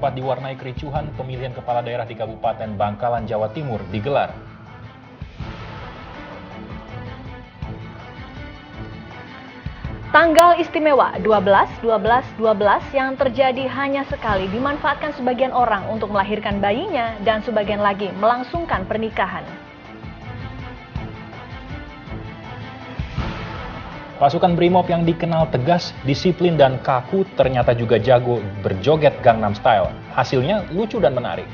sempat diwarnai kericuhan pemilihan kepala daerah di Kabupaten Bangkalan, Jawa Timur digelar. Tanggal istimewa 12-12-12 yang terjadi hanya sekali dimanfaatkan sebagian orang untuk melahirkan bayinya dan sebagian lagi melangsungkan pernikahan. Pasukan Brimob yang dikenal tegas, disiplin, dan kaku ternyata juga jago berjoget Gangnam Style. Hasilnya lucu dan menarik.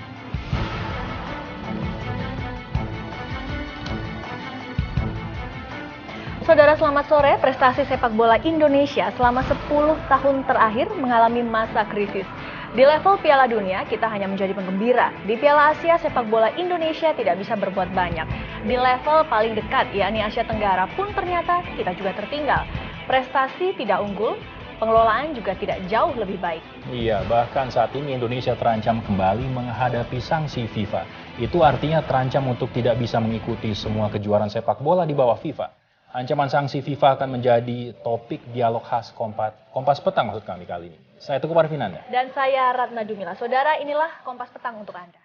Saudara, selamat sore. Prestasi sepak bola Indonesia selama 10 tahun terakhir mengalami masa krisis. Di level Piala Dunia, kita hanya menjadi penggembira. Di Piala Asia, sepak bola Indonesia tidak bisa berbuat banyak. Di level paling dekat, yakni Asia Tenggara pun ternyata kita juga tertinggal. Prestasi tidak unggul, pengelolaan juga tidak jauh lebih baik. Iya, bahkan saat ini Indonesia terancam kembali menghadapi sanksi FIFA. Itu artinya terancam untuk tidak bisa mengikuti semua kejuaraan sepak bola di bawah FIFA. Ancaman sanksi FIFA akan menjadi topik dialog khas Kompas Petang maksud kami kali ini. Saya Teguh Parvinanda. Dan saya Ratna Dumila. Saudara, inilah Kompas Petang untuk Anda.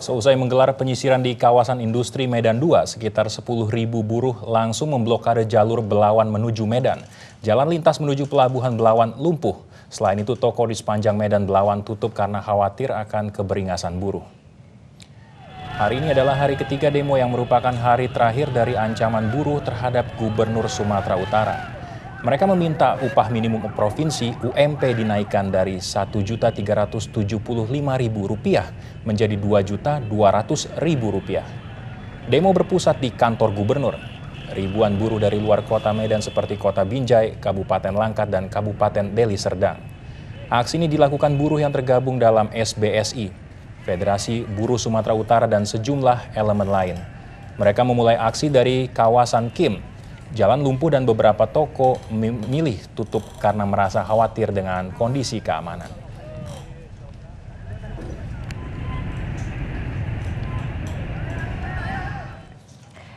Seusai menggelar penyisiran di kawasan industri Medan 2, sekitar 10.000 buruh langsung memblokade jalur Belawan menuju Medan. Jalan lintas menuju pelabuhan Belawan lumpuh. Selain itu, toko di sepanjang Medan Belawan tutup karena khawatir akan keberingasan buruh. Hari ini adalah hari ketiga demo yang merupakan hari terakhir dari ancaman buruh terhadap Gubernur Sumatera Utara. Mereka meminta upah minimum provinsi UMP dinaikkan dari Rp1.375.000 menjadi Rp2.200.000. Demo berpusat di kantor gubernur. Ribuan buruh dari luar kota Medan seperti Kota Binjai, Kabupaten Langkat, dan Kabupaten Deli Serdang. Aksi ini dilakukan buruh yang tergabung dalam SBSI, Federasi Buruh Sumatera Utara, dan sejumlah elemen lain. Mereka memulai aksi dari kawasan Kim. Jalan lumpuh dan beberapa toko memilih tutup karena merasa khawatir dengan kondisi keamanan.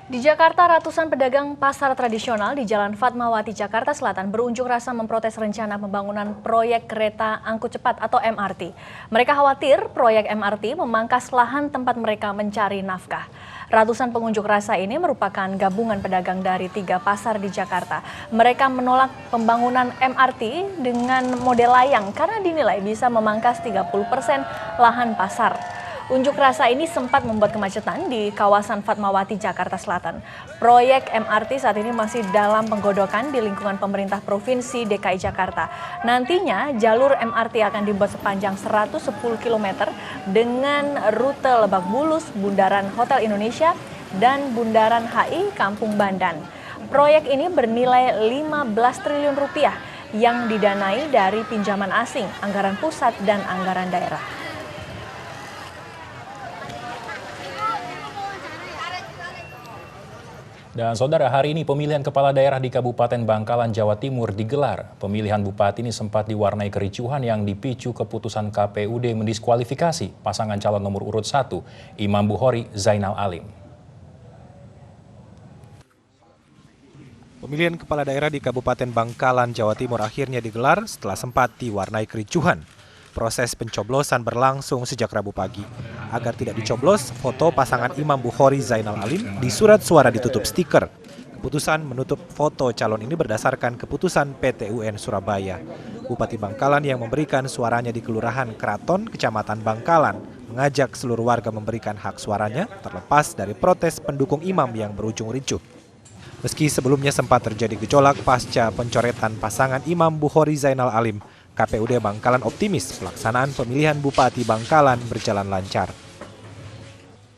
Di Jakarta, ratusan pedagang pasar tradisional di Jalan Fatmawati, Jakarta Selatan berunjuk rasa memprotes rencana pembangunan proyek kereta angkut cepat atau MRT. Mereka khawatir proyek MRT memangkas lahan tempat mereka mencari nafkah. Ratusan pengunjuk rasa ini merupakan gabungan pedagang dari 3 pasar di Jakarta. Mereka menolak pembangunan MRT dengan model layang karena dinilai bisa memangkas 30% lahan pasar. Unjuk rasa ini sempat membuat kemacetan di kawasan Fatmawati, Jakarta Selatan. Proyek MRT saat ini masih dalam penggodokan di lingkungan pemerintah Provinsi DKI Jakarta. Nantinya jalur MRT akan dibuat sepanjang 110 km dengan rute Lebak Bulus, Bundaran Hotel Indonesia, dan Bundaran HI Kampung Bandan. Proyek ini bernilai 15 triliun rupiah yang didanai dari pinjaman asing, anggaran pusat, dan anggaran daerah. Dan saudara, hari ini pemilihan kepala daerah di Kabupaten Bangkalan, Jawa Timur digelar. Pemilihan bupati ini sempat diwarnai kericuhan yang dipicu keputusan KPUD mendiskualifikasi pasangan calon nomor urut 1, Imam Bukhori Zainal Alim. Pemilihan kepala daerah di Kabupaten Bangkalan, Jawa Timur akhirnya digelar setelah sempat diwarnai kericuhan. Proses pencoblosan berlangsung sejak Rabu pagi. Agar tidak dicoblos, foto pasangan Imam Bukhori Zainal Alim di surat suara ditutup stiker. Keputusan menutup foto calon ini berdasarkan keputusan PT UN Surabaya. Bupati Bangkalan yang memberikan suaranya di Kelurahan Keraton, Kecamatan Bangkalan, mengajak seluruh warga memberikan hak suaranya terlepas dari protes pendukung imam yang berujung ricuh. Meski sebelumnya sempat terjadi gejolak pasca pencoretan pasangan Imam Bukhori Zainal Alim, KPUD Bangkalan optimis pelaksanaan pemilihan Bupati Bangkalan berjalan lancar.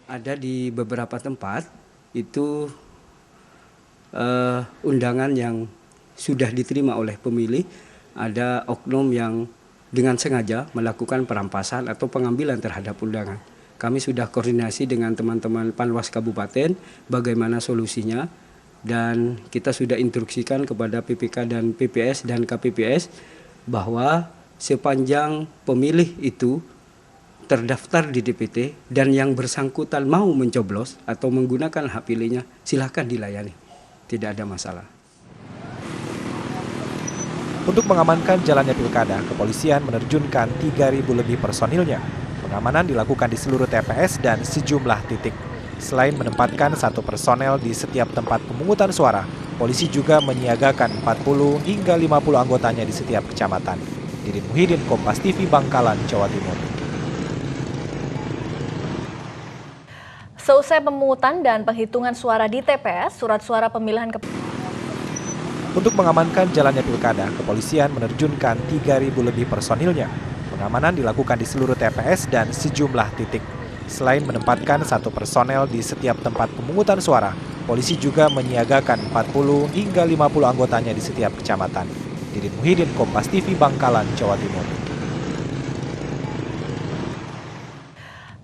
Ada di beberapa tempat itu undangan yang sudah diterima oleh pemilih, ada oknum yang dengan sengaja melakukan perampasan atau pengambilan terhadap undangan. Kami sudah koordinasi dengan teman-teman Panwas Kabupaten bagaimana solusinya, dan kita sudah instruksikan kepada PPK dan PPS dan KPPS bahwa sepanjang pemilih itu terdaftar di DPT dan yang bersangkutan mau mencoblos atau menggunakan hak pilihnya, silahkan dilayani. Tidak ada masalah. Untuk mengamankan jalannya pilkada, kepolisian menerjunkan 3.000 lebih personilnya. Pengamanan dilakukan di seluruh TPS dan sejumlah titik. Selain menempatkan 1 personel di setiap tempat pemungutan suara, polisi juga menyiagakan 40 hingga 50 anggotanya di setiap kecamatan. Didin Muhyiddin, Kompas TV, Bangkalan, Jawa Timur. Seusai pemungutan dan penghitungan suara di TPS, surat suara pemilihan Untuk mengamankan jalannya pilkada, kepolisian menerjunkan 3.000 lebih personilnya. Pengamanan dilakukan di seluruh TPS dan sejumlah titik. Selain menempatkan 1 personel di setiap tempat pemungutan suara, polisi juga menyiagakan 40 hingga 50 anggotanya di setiap kecamatan. Didin Muhyiddin, Kompas TV, Bangkalan, Jawa Timur.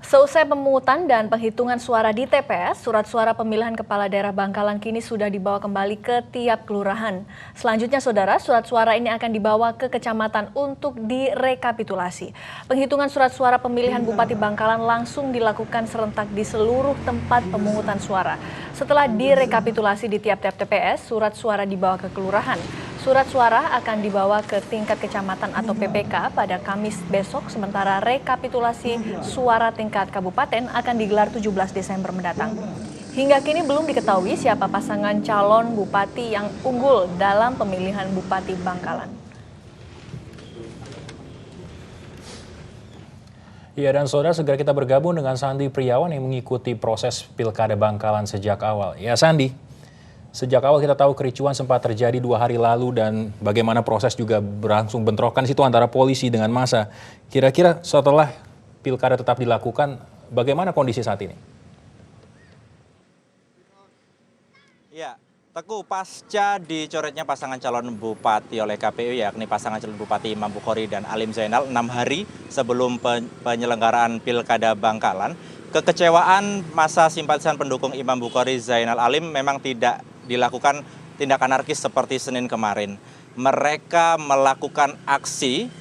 Seusai pemungutan dan penghitungan suara di TPS, surat suara pemilihan kepala daerah Bangkalan kini sudah dibawa kembali ke tiap kelurahan. Selanjutnya, saudara, surat suara ini akan dibawa ke kecamatan untuk direkapitulasi. Penghitungan surat suara pemilihan Bupati Bangkalan langsung dilakukan serentak di seluruh tempat pemungutan suara. Setelah direkapitulasi di tiap-tiap TPS, surat suara dibawa ke kelurahan. Surat suara akan dibawa ke tingkat kecamatan atau PPK pada Kamis besok, sementara rekapitulasi suara tingkat kabupaten akan digelar 17 Desember mendatang. Hingga kini belum diketahui siapa pasangan calon bupati yang unggul dalam pemilihan Bupati Bangkalan. Ya, dan saudara, segera kita bergabung dengan Sandi Priawan yang mengikuti proses Pilkada Bangkalan sejak awal. Ya, Sandi, sejak awal kita tahu kericuan sempat terjadi 2 hari lalu dan bagaimana proses juga berlangsung bentrokan situ antara polisi dengan massa. Kira-kira setelah Pilkada tetap dilakukan, bagaimana kondisi saat ini? Ya, Teguh, pasca dicoretnya pasangan calon bupati oleh KPU, yakni pasangan calon bupati Imam Bukhari dan Alim Zainal 6 hari sebelum penyelenggaraan Pilkada Bangkalan, kekecewaan massa simpatisan pendukung Imam Bukhari Zainal Alim memang tidak dilakukan tindak anarkis seperti Senin kemarin. Mereka melakukan aksi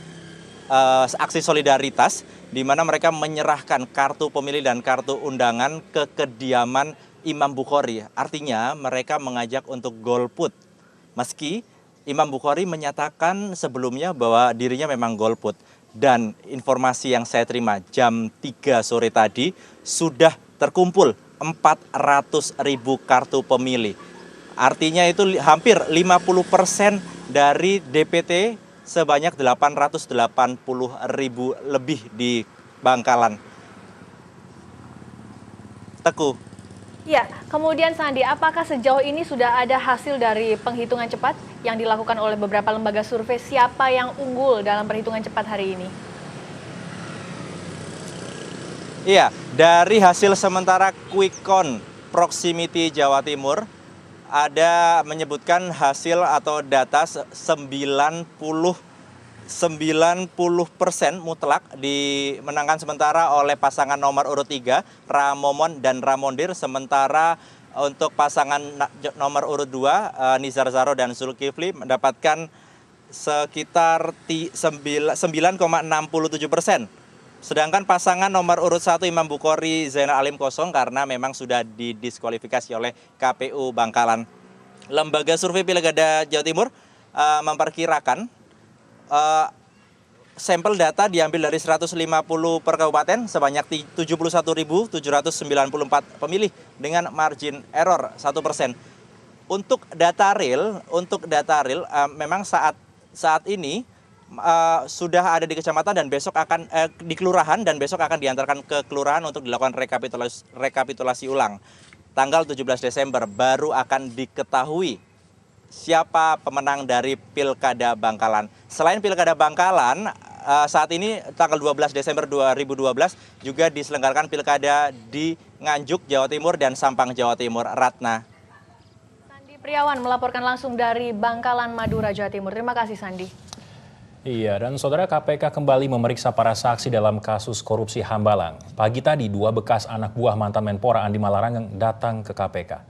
solidaritas di mana mereka menyerahkan kartu pemilih dan kartu undangan ke kediaman Imam Bukhari. Artinya mereka mengajak untuk golput. Meski Imam Bukhari menyatakan sebelumnya bahwa dirinya memang golput. Dan informasi yang saya terima jam 3 sore tadi sudah terkumpul 400.000 kartu pemilih. Artinya itu hampir 50% dari DPT sebanyak 880.000 lebih di Bangkalan. Teguh. Ya, kemudian Sandi, apakah sejauh ini sudah ada hasil dari penghitungan cepat yang dilakukan oleh beberapa lembaga survei, siapa yang unggul dalam perhitungan cepat hari ini? Iya, dari hasil sementara Quick Count Proximity Jawa Timur, ada menyebutkan hasil atau data 90% mutlak dimenangkan sementara oleh pasangan nomor urut 3, Ramomon dan Ramondir. Sementara untuk pasangan nomor urut 2, Nizar Zaro dan Zulkifli mendapatkan sekitar 9,67%. Sedangkan pasangan nomor urut 1 Imam Bukhari Zainal Alim kosong karena memang sudah didiskualifikasi oleh KPU Bangkalan. Lembaga survei Pilkada Jawa Timur memperkirakan sampel data diambil dari 150 per kabupaten sebanyak 71.794 pemilih dengan margin error 1%. Untuk data real memang saat ini sudah ada di kecamatan dan besok akan di kelurahan dan besok akan diantarkan ke kelurahan untuk dilakukan rekapitulasi ulang. Tanggal 17 Desember baru akan diketahui siapa pemenang dari Pilkada Bangkalan. Selain Pilkada Bangkalan, saat ini tanggal 12 Desember 2012 juga diselenggarakan Pilkada di Nganjuk, Jawa Timur dan Sampang, Jawa Timur. Ratna. Sandi Priawan melaporkan langsung dari Bangkalan, Madura, Jawa Timur. Terima kasih, Sandi. Iya, dan saudara, KPK kembali memeriksa para saksi dalam kasus korupsi Hambalang. Pagi tadi, 2 bekas anak buah mantan Menpora Andi Malarangeng datang ke KPK.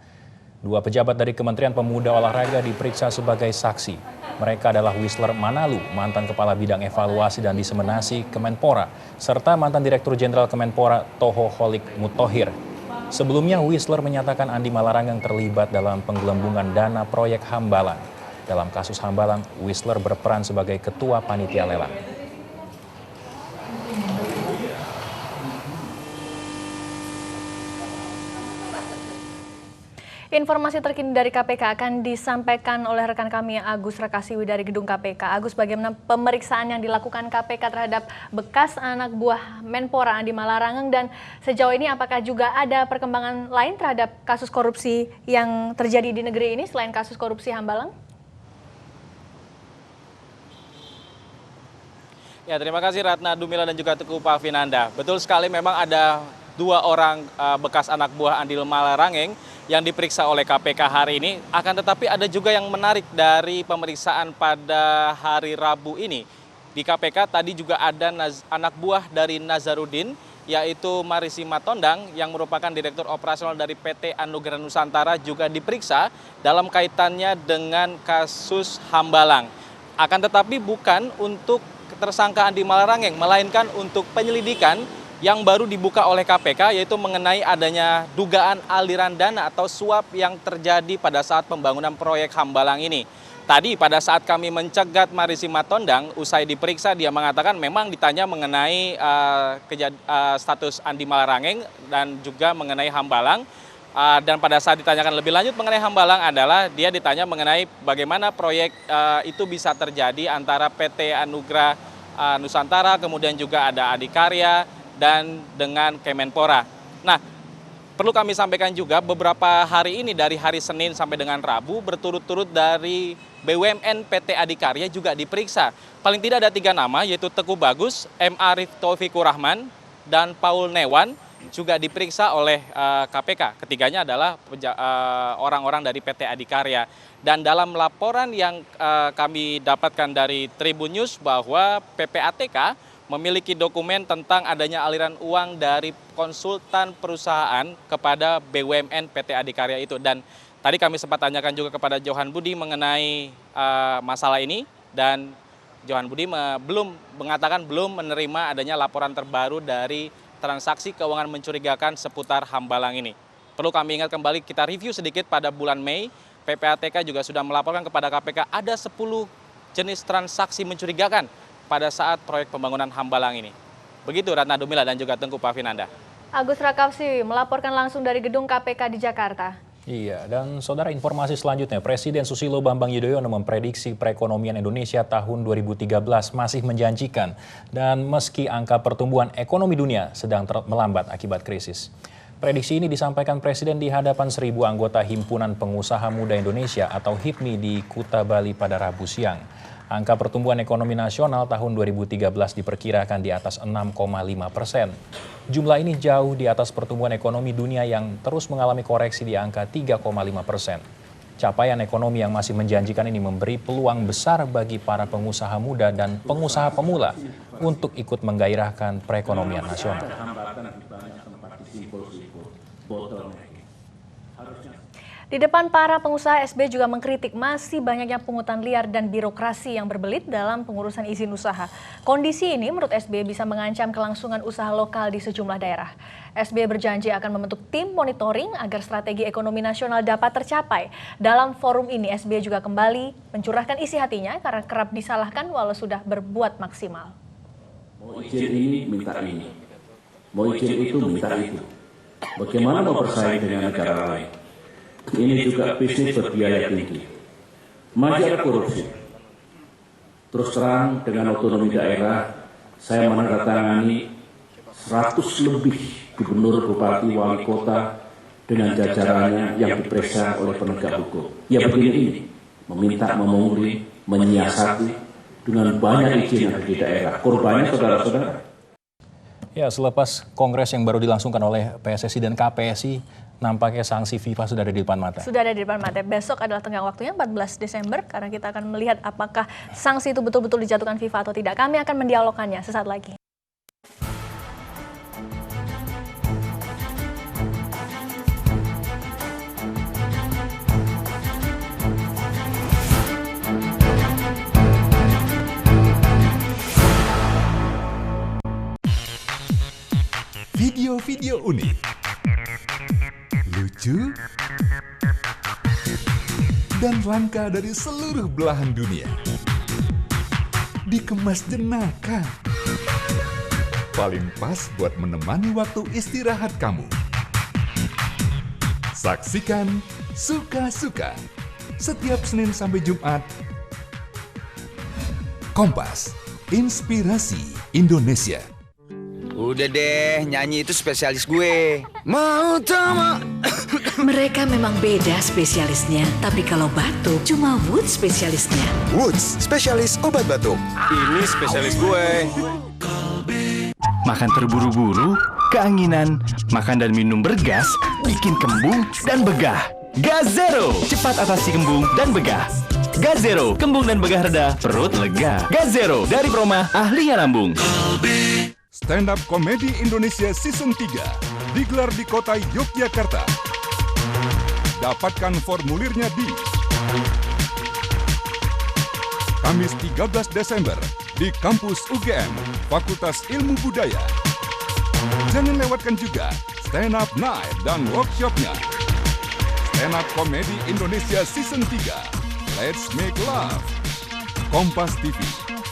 2 pejabat dari Kementerian Pemuda Olahraga diperiksa sebagai saksi. Mereka adalah Wisler Manalu, mantan Kepala Bidang Evaluasi dan Diseminasi Kemenpora, serta mantan Direktur Jenderal Kemenpora Toho Holik Mutohir. Sebelumnya, Wisler menyatakan Andi Malarangeng terlibat dalam penggelembungan dana proyek Hambalang. Dalam kasus Hambalang, Wisler berperan sebagai ketua panitia lelang. Informasi terkini dari KPK akan disampaikan oleh rekan kami Agus Rakasiwi dari Gedung KPK. Agus, bagaimana pemeriksaan yang dilakukan KPK terhadap bekas anak buah Menpora Andi Malarangeng, dan sejauh ini apakah juga ada perkembangan lain terhadap kasus korupsi yang terjadi di negeri ini selain kasus korupsi Hambalang? Ya, terima kasih Ratna Dumila dan juga Teguh Pavinanda. Betul sekali, memang ada 2 orang bekas anak buah Andi Malarangeng yang diperiksa oleh KPK hari ini. Akan tetapi ada juga yang menarik dari pemeriksaan pada hari Rabu ini. Di KPK tadi juga ada anak buah dari Nazarudin, yaitu Marisi Matondang, yang merupakan Direktur Operasional dari PT Anugerah Nusantara, juga diperiksa dalam kaitannya dengan kasus Hambalang. Akan tetapi bukan untuk tersangka Andi Malarangeng, melainkan untuk penyelidikan yang baru dibuka oleh KPK, yaitu mengenai adanya dugaan aliran dana atau suap yang terjadi pada saat pembangunan proyek Hambalang ini. Tadi pada saat kami mencegat Marisi Matondang, usai diperiksa dia mengatakan memang ditanya mengenai status Andi Malarangeng dan juga mengenai Hambalang. Dan pada saat ditanyakan lebih lanjut mengenai Hambalang adalah dia ditanya mengenai bagaimana proyek itu bisa terjadi antara PT Anugerah Nusantara, kemudian juga ada Adikarya, dan dengan Kemenpora. Nah, perlu kami sampaikan juga beberapa hari ini dari hari Senin sampai dengan Rabu berturut-turut dari BUMN PT Adikarya juga diperiksa. Paling tidak ada 3 nama, yaitu Teguh Bagus, M. Arif Taufikur Rahman, dan Paul Newan juga diperiksa oleh KPK. Ketiganya adalah orang-orang dari PT Adikarya. Dan dalam laporan yang kami dapatkan dari Tribun News bahwa PPATK memiliki dokumen tentang adanya aliran uang dari konsultan perusahaan kepada BUMN PT Adikarya itu. Dan tadi kami sempat tanyakan juga kepada Johan Budi mengenai masalah ini, dan Johan Budi mengatakan belum menerima adanya laporan terbaru dari transaksi keuangan mencurigakan seputar Hambalang ini. Perlu kami ingat kembali, kita review sedikit pada bulan Mei, PPATK juga sudah melaporkan kepada KPK ada 10 jenis transaksi mencurigakan pada saat proyek pembangunan Hambalang ini. Begitu Ratna Dumila dan juga Teguh Pavinanda. Agus Rakasiwi melaporkan langsung dari Gedung KPK di Jakarta. Iya, dan saudara, informasi selanjutnya, Presiden Susilo Bambang Yudhoyono memprediksi perekonomian Indonesia tahun 2013 masih menjanjikan, dan meski angka pertumbuhan ekonomi dunia sedang melambat akibat krisis. Prediksi ini disampaikan Presiden di hadapan 1.000 anggota Himpunan Pengusaha Muda Indonesia atau HIPMI di Kuta, Bali pada Rabu siang. Angka pertumbuhan ekonomi nasional tahun 2013 diperkirakan di atas 6,5%. Jumlah ini jauh di atas pertumbuhan ekonomi dunia yang terus mengalami koreksi di angka 3,5%. Capaian ekonomi yang masih menjanjikan ini memberi peluang besar bagi para pengusaha muda dan pengusaha pemula untuk ikut menggairahkan perekonomian nasional. Di depan para pengusaha, SB juga mengkritik masih banyaknya pungutan liar dan birokrasi yang berbelit dalam pengurusan izin usaha. Kondisi ini menurut SB bisa mengancam kelangsungan usaha lokal di sejumlah daerah. SB berjanji akan membentuk tim monitoring agar strategi ekonomi nasional dapat tercapai. Dalam forum ini, SB juga kembali mencurahkan isi hatinya karena kerap disalahkan walau sudah berbuat maksimal. Mau izin ini, minta ini. Mau izin itu, minta itu. Bagaimana mau bersaing dengan negara lain? Ini juga bisnis berbiaya tinggi. Masih ada korupsi. Terus terang dengan otonomi daerah, saya menandatangani 100 lebih gubernur, bupati, wali kota dengan jajarannya yang diperiksa oleh penegak hukum. Ya begini ini, meminta, memungkiri, menyiasati dengan banyak izin yang ada di daerah. Korbannya saudara-saudara. Ya, selepas kongres yang baru dilangsungkan oleh PSSI dan KPSI, nampaknya sanksi FIFA sudah ada di depan mata. Sudah ada di depan mata. Besok adalah tenggang waktunya 14 Desember karena kita akan melihat apakah sanksi itu betul-betul dijatuhkan FIFA atau tidak. Kami akan mendialogkannya sesaat lagi. video-video unik, lucu, dan langka dari seluruh belahan dunia. Dikemas jenaka. Paling pas buat menemani waktu istirahat kamu. Saksikan Suka-Suka setiap Senin sampai Jumat. Kompas, inspirasi Indonesia. Udah deh, nyanyi itu spesialis gue. Mau tak. Mereka memang beda spesialisnya, tapi kalau batuk cuma Woods spesialisnya. Woods, spesialis obat batuk. Ini spesialis gue. Makan terburu-buru, keanginan, makan dan minum bergas, bikin kembung dan begah. Gazero, cepat atasi kembung dan begah. Gazero, kembung dan begah reda, perut lega. Gazero, dari Proma, ahlinya lambung. Stand Up Komedi Indonesia Season 3 digelar di kota Yogyakarta. Dapatkan formulirnya di Kamis 13 Desember di kampus UGM, Fakultas Ilmu Budaya. Jangan lewatkan juga Stand Up Night dan workshopnya. Stand Up Komedi Indonesia Season 3. Let's make love. Kompas TV,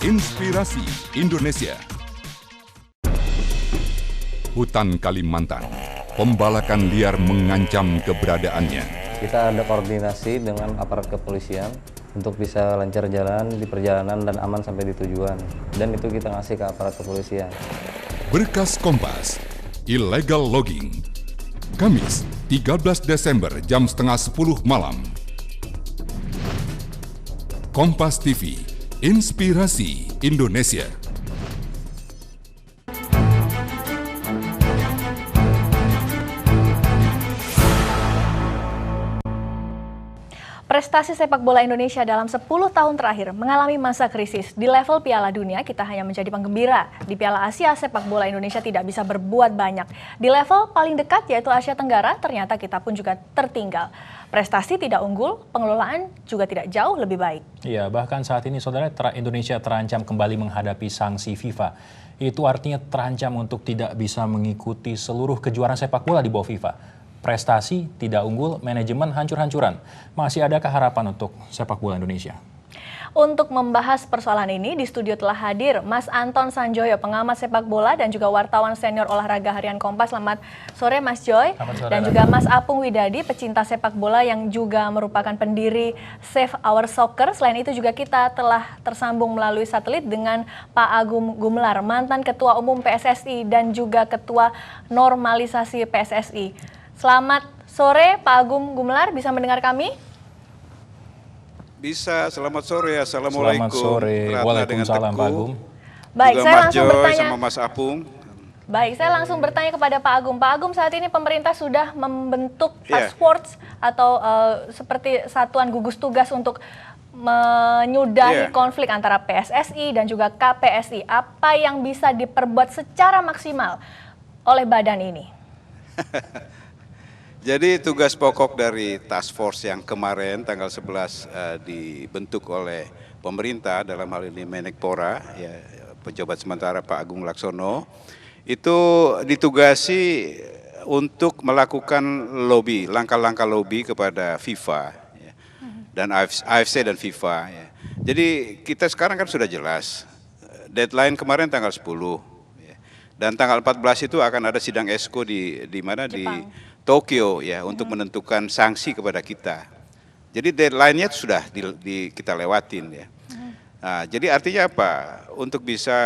inspirasi Indonesia. Hutan Kalimantan, pembalakan liar mengancam keberadaannya. Kita ada koordinasi dengan aparat kepolisian untuk bisa lancar jalan di perjalanan dan aman sampai di tujuan. Dan itu kita ngasih ke aparat kepolisian. Berkas Kompas, illegal logging. Kamis, 13 Desember jam setengah 10 malam. Kompas TV, inspirasi Indonesia. Prestasi sepak bola Indonesia dalam 10 tahun terakhir mengalami masa krisis. Di level Piala Dunia, kita hanya menjadi penggembira. Di Piala Asia, sepak bola Indonesia tidak bisa berbuat banyak. Di level paling dekat, yaitu Asia Tenggara, ternyata kita pun juga tertinggal. Prestasi tidak unggul, pengelolaan juga tidak jauh lebih baik. Iya, bahkan saat ini saudara Indonesia terancam kembali menghadapi sanksi FIFA. Itu artinya terancam untuk tidak bisa mengikuti seluruh kejuaraan sepak bola di bawah FIFA. Prestasi tidak unggul, manajemen hancur-hancuran. Masih adakah harapan untuk sepak bola Indonesia? Untuk membahas persoalan ini, di studio telah hadir Mas Anton Sanjoyo, pengamat sepak bola dan juga wartawan senior olahraga harian Kompas. Selamat sore Mas Joy. Dan juga Mas Apung Widadi, pecinta sepak bola yang juga merupakan pendiri Save Our Soccer. Selain itu juga kita telah tersambung melalui satelit dengan Pak Agung Gumelar, mantan Ketua Umum PSSI dan juga Ketua Normalisasi PSSI. Selamat sore Pak Agung Gumelar, bisa mendengar kami? Bisa, selamat sore. Assalamualaikum. Selamat sore. Waalaikumsalam Pak Agung. Baik, juga saya Mas langsung Joy bertanya. sama Mas Apung. Baik, saya langsung bertanya kepada Pak Agung. Pak Agung, saat ini pemerintah sudah membentuk task force atau seperti satuan gugus tugas untuk menyudahi konflik antara PSSI dan juga KPSI. Apa yang bisa diperbuat secara maksimal oleh badan ini? Jadi tugas pokok dari task force yang kemarin tanggal 11 dibentuk oleh pemerintah, dalam hal ini Menekpora, ya, pejabat sementara Pak Agung Laksono, itu ditugasi untuk melakukan lobby, langkah-langkah lobby kepada FIFA ya, dan AFC dan FIFA. Ya. Jadi kita sekarang kan sudah jelas, deadline kemarin tanggal 10, ya, dan tanggal 14 itu akan ada sidang ESCO di mana Jepang. Di Tokyo ya untuk menentukan sanksi kepada kita. Jadi deadline-nya sudah kita lewatin ya. Nah, jadi artinya apa? Untuk bisa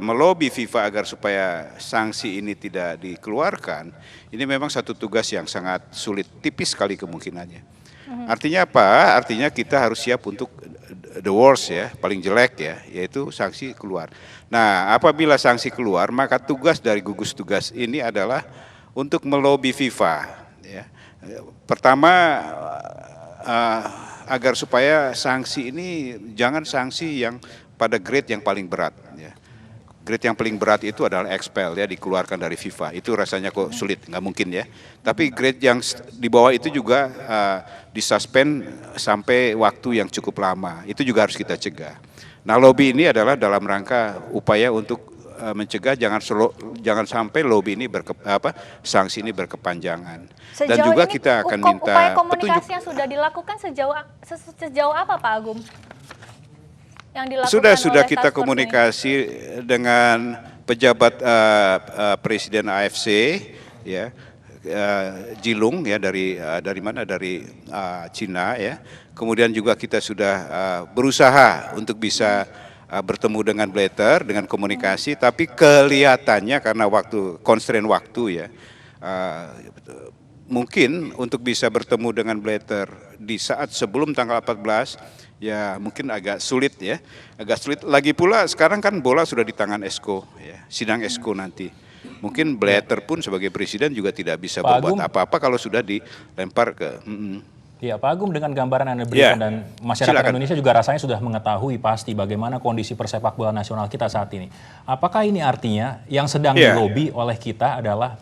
melobi FIFA agar supaya sanksi ini tidak dikeluarkan, ini memang satu tugas yang sangat sulit, tipis sekali kemungkinannya. Artinya apa? Artinya kita harus siap untuk the worst ya, paling jelek ya, yaitu sanksi keluar. Nah, apabila sanksi keluar, maka tugas dari gugus tugas ini adalah untuk melobi FIFA, ya. Pertama agar supaya sanksi ini jangan sanksi yang pada grade yang paling berat. Ya. Grade yang paling berat itu adalah expel ya, dikeluarkan dari FIFA. Itu rasanya kok sulit, nggak mungkin ya. Tapi grade yang di bawah itu juga disuspend sampai waktu yang cukup lama. Itu juga harus kita cegah. Nah, lobby ini adalah dalam rangka upaya untuk mencegah jangan sampai lobby ini sanksi ini berkepanjangan. Dan Sejauh juga ini, kita akan minta upaya petunjuk. komunikasi yang sudah dilakukan sejauh apa Pak Agung? Yang dilakukan Sudah oleh kita task force komunikasi dengan pejabat Presiden AFC, ya, Jilung, ya, dari mana, dari Cina, ya. Kemudian juga kita sudah berusaha untuk bisa bertemu dengan Blatter, dengan komunikasi, tapi kelihatannya karena constraint waktu, ya, mungkin untuk bisa bertemu dengan Blatter di saat sebelum tanggal 14, ya mungkin agak sulit, ya, agak sulit. Lagi pula sekarang kan bola sudah di tangan Esko, ya, sidang Esko nanti. Mungkin Blatter pun sebagai presiden juga tidak bisa berbuat apa-apa kalau sudah dilempar ke. Ya, Pak Agung, dengan gambaran yang Anda berikan dan masyarakat silakan. Indonesia juga rasanya sudah mengetahui pasti bagaimana kondisi persepak bola nasional kita saat ini. Apakah ini artinya yang sedang dilobi oleh kita adalah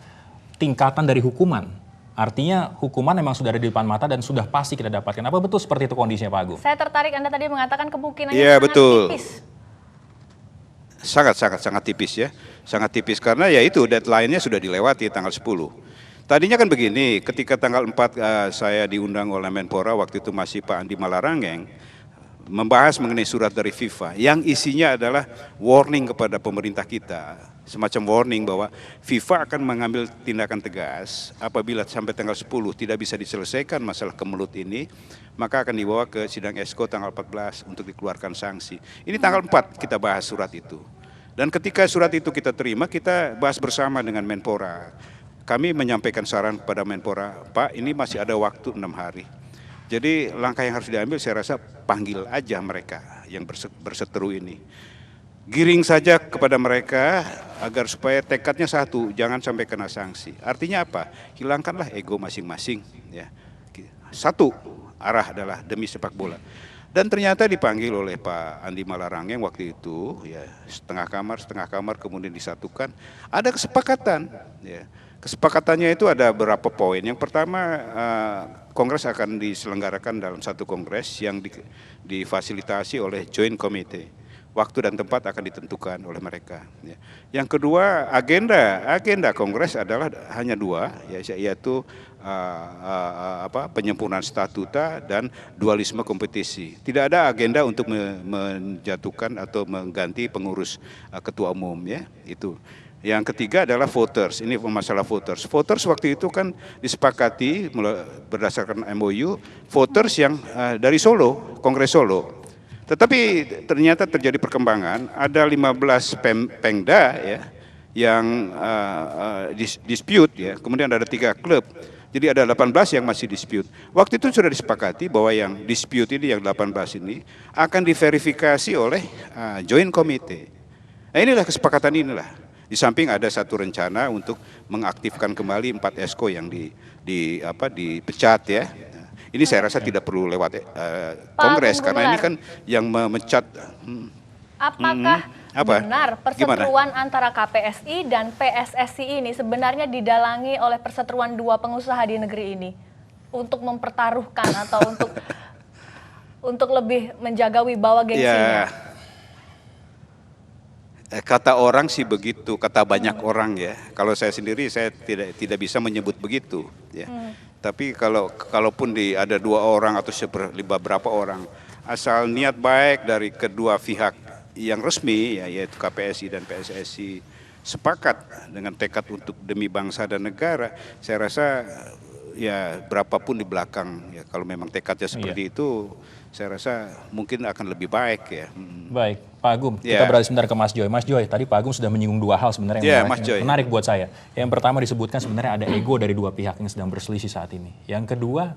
tingkatan dari hukuman? Artinya hukuman memang sudah ada di depan mata dan sudah pasti kita dapatkan. Apa betul seperti itu kondisinya, Pak Agung? Saya tertarik, Anda tadi mengatakan kemungkinannya Iya, sangat betul. tipis. Sangat tipis, ya. Sangat tipis karena ya itu deadline-nya sudah dilewati tanggal 10. Tadinya kan begini, ketika tanggal 4 saya diundang oleh Menpora, waktu itu masih Pak Andi Malarangeng, membahas mengenai surat dari FIFA yang isinya adalah warning kepada pemerintah kita, semacam warning bahwa FIFA akan mengambil tindakan tegas apabila sampai tanggal 10 tidak bisa diselesaikan masalah kemelut ini, maka akan dibawa ke sidang Esko tanggal 14 untuk dikeluarkan sanksi. Ini tanggal 4 kita bahas surat itu. Dan ketika surat itu kita terima, kita bahas bersama dengan Menpora. Kami menyampaikan saran kepada Menpora, Pak, ini masih ada waktu 6 hari. Jadi langkah yang harus diambil saya rasa panggil aja mereka yang berseteru ini. Giring saja kepada mereka agar supaya tekadnya satu, jangan sampai kena sanksi. Artinya apa? Hilangkanlah ego masing-masing, ya. Satu arah adalah demi sepak bola. Dan ternyata dipanggil oleh Pak Andi Malarangeng waktu itu, ya, setengah kamar kemudian disatukan. Ada kesepakatan, ya. Kesepakatannya itu ada beberapa poin. Yang pertama, kongres akan diselenggarakan dalam satu kongres yang difasilitasi oleh Joint Committee. Waktu dan tempat akan ditentukan oleh mereka. Yang kedua, agenda kongres adalah hanya dua, yaitu penyempurnaan statuta dan dualisme kompetisi. Tidak ada agenda untuk menjatuhkan atau mengganti pengurus ketua umum, ya, itu. Yang ketiga adalah voters, ini masalah voters. Voters waktu itu kan disepakati berdasarkan MOU, voters yang dari Solo, Kongres Solo. Tetapi ternyata terjadi perkembangan, ada 15 Pemda, ya, yang dispute, ya, kemudian ada 3 klub. Jadi ada 18 yang masih dispute. Waktu itu sudah disepakati bahwa yang dispute ini, yang 18 ini, akan diverifikasi oleh Joint Committee. Nah, inilah kesepakatan inilah. Di samping ada satu rencana untuk mengaktifkan kembali 4 Esko yang dipecat, ya. Ini saya rasa tidak perlu lewat Kongres karena ini kan yang memecat. Apakah benar perseteruan antara KPSI dan PSSI ini sebenarnya didalangi oleh perseteruan dua pengusaha di negeri ini untuk mempertaruhkan atau untuk lebih menjaga wibawa gengsinya? Ya. Kata orang sih begitu, kata banyak orang, ya. Kalau saya sendiri saya tidak bisa menyebut begitu, ya. Tapi kalaupun ada 2 orang atau beberapa orang, asal niat baik dari kedua pihak yang resmi, ya, yaitu KPSI dan PSSI sepakat dengan tekad untuk demi bangsa dan negara, saya rasa ya berapapun di belakang, ya, kalau memang tekadnya seperti itu, saya rasa mungkin akan lebih baik, ya. Baik, Pak Agung, kita beralih sebentar ke Mas Joy. Mas Joy, tadi Pak Agung sudah menyinggung 2 hal sebenarnya yang menarik buat saya. Yang pertama disebutkan sebenarnya ada ego dari 2 pihak yang sedang berselisih saat ini. Yang kedua,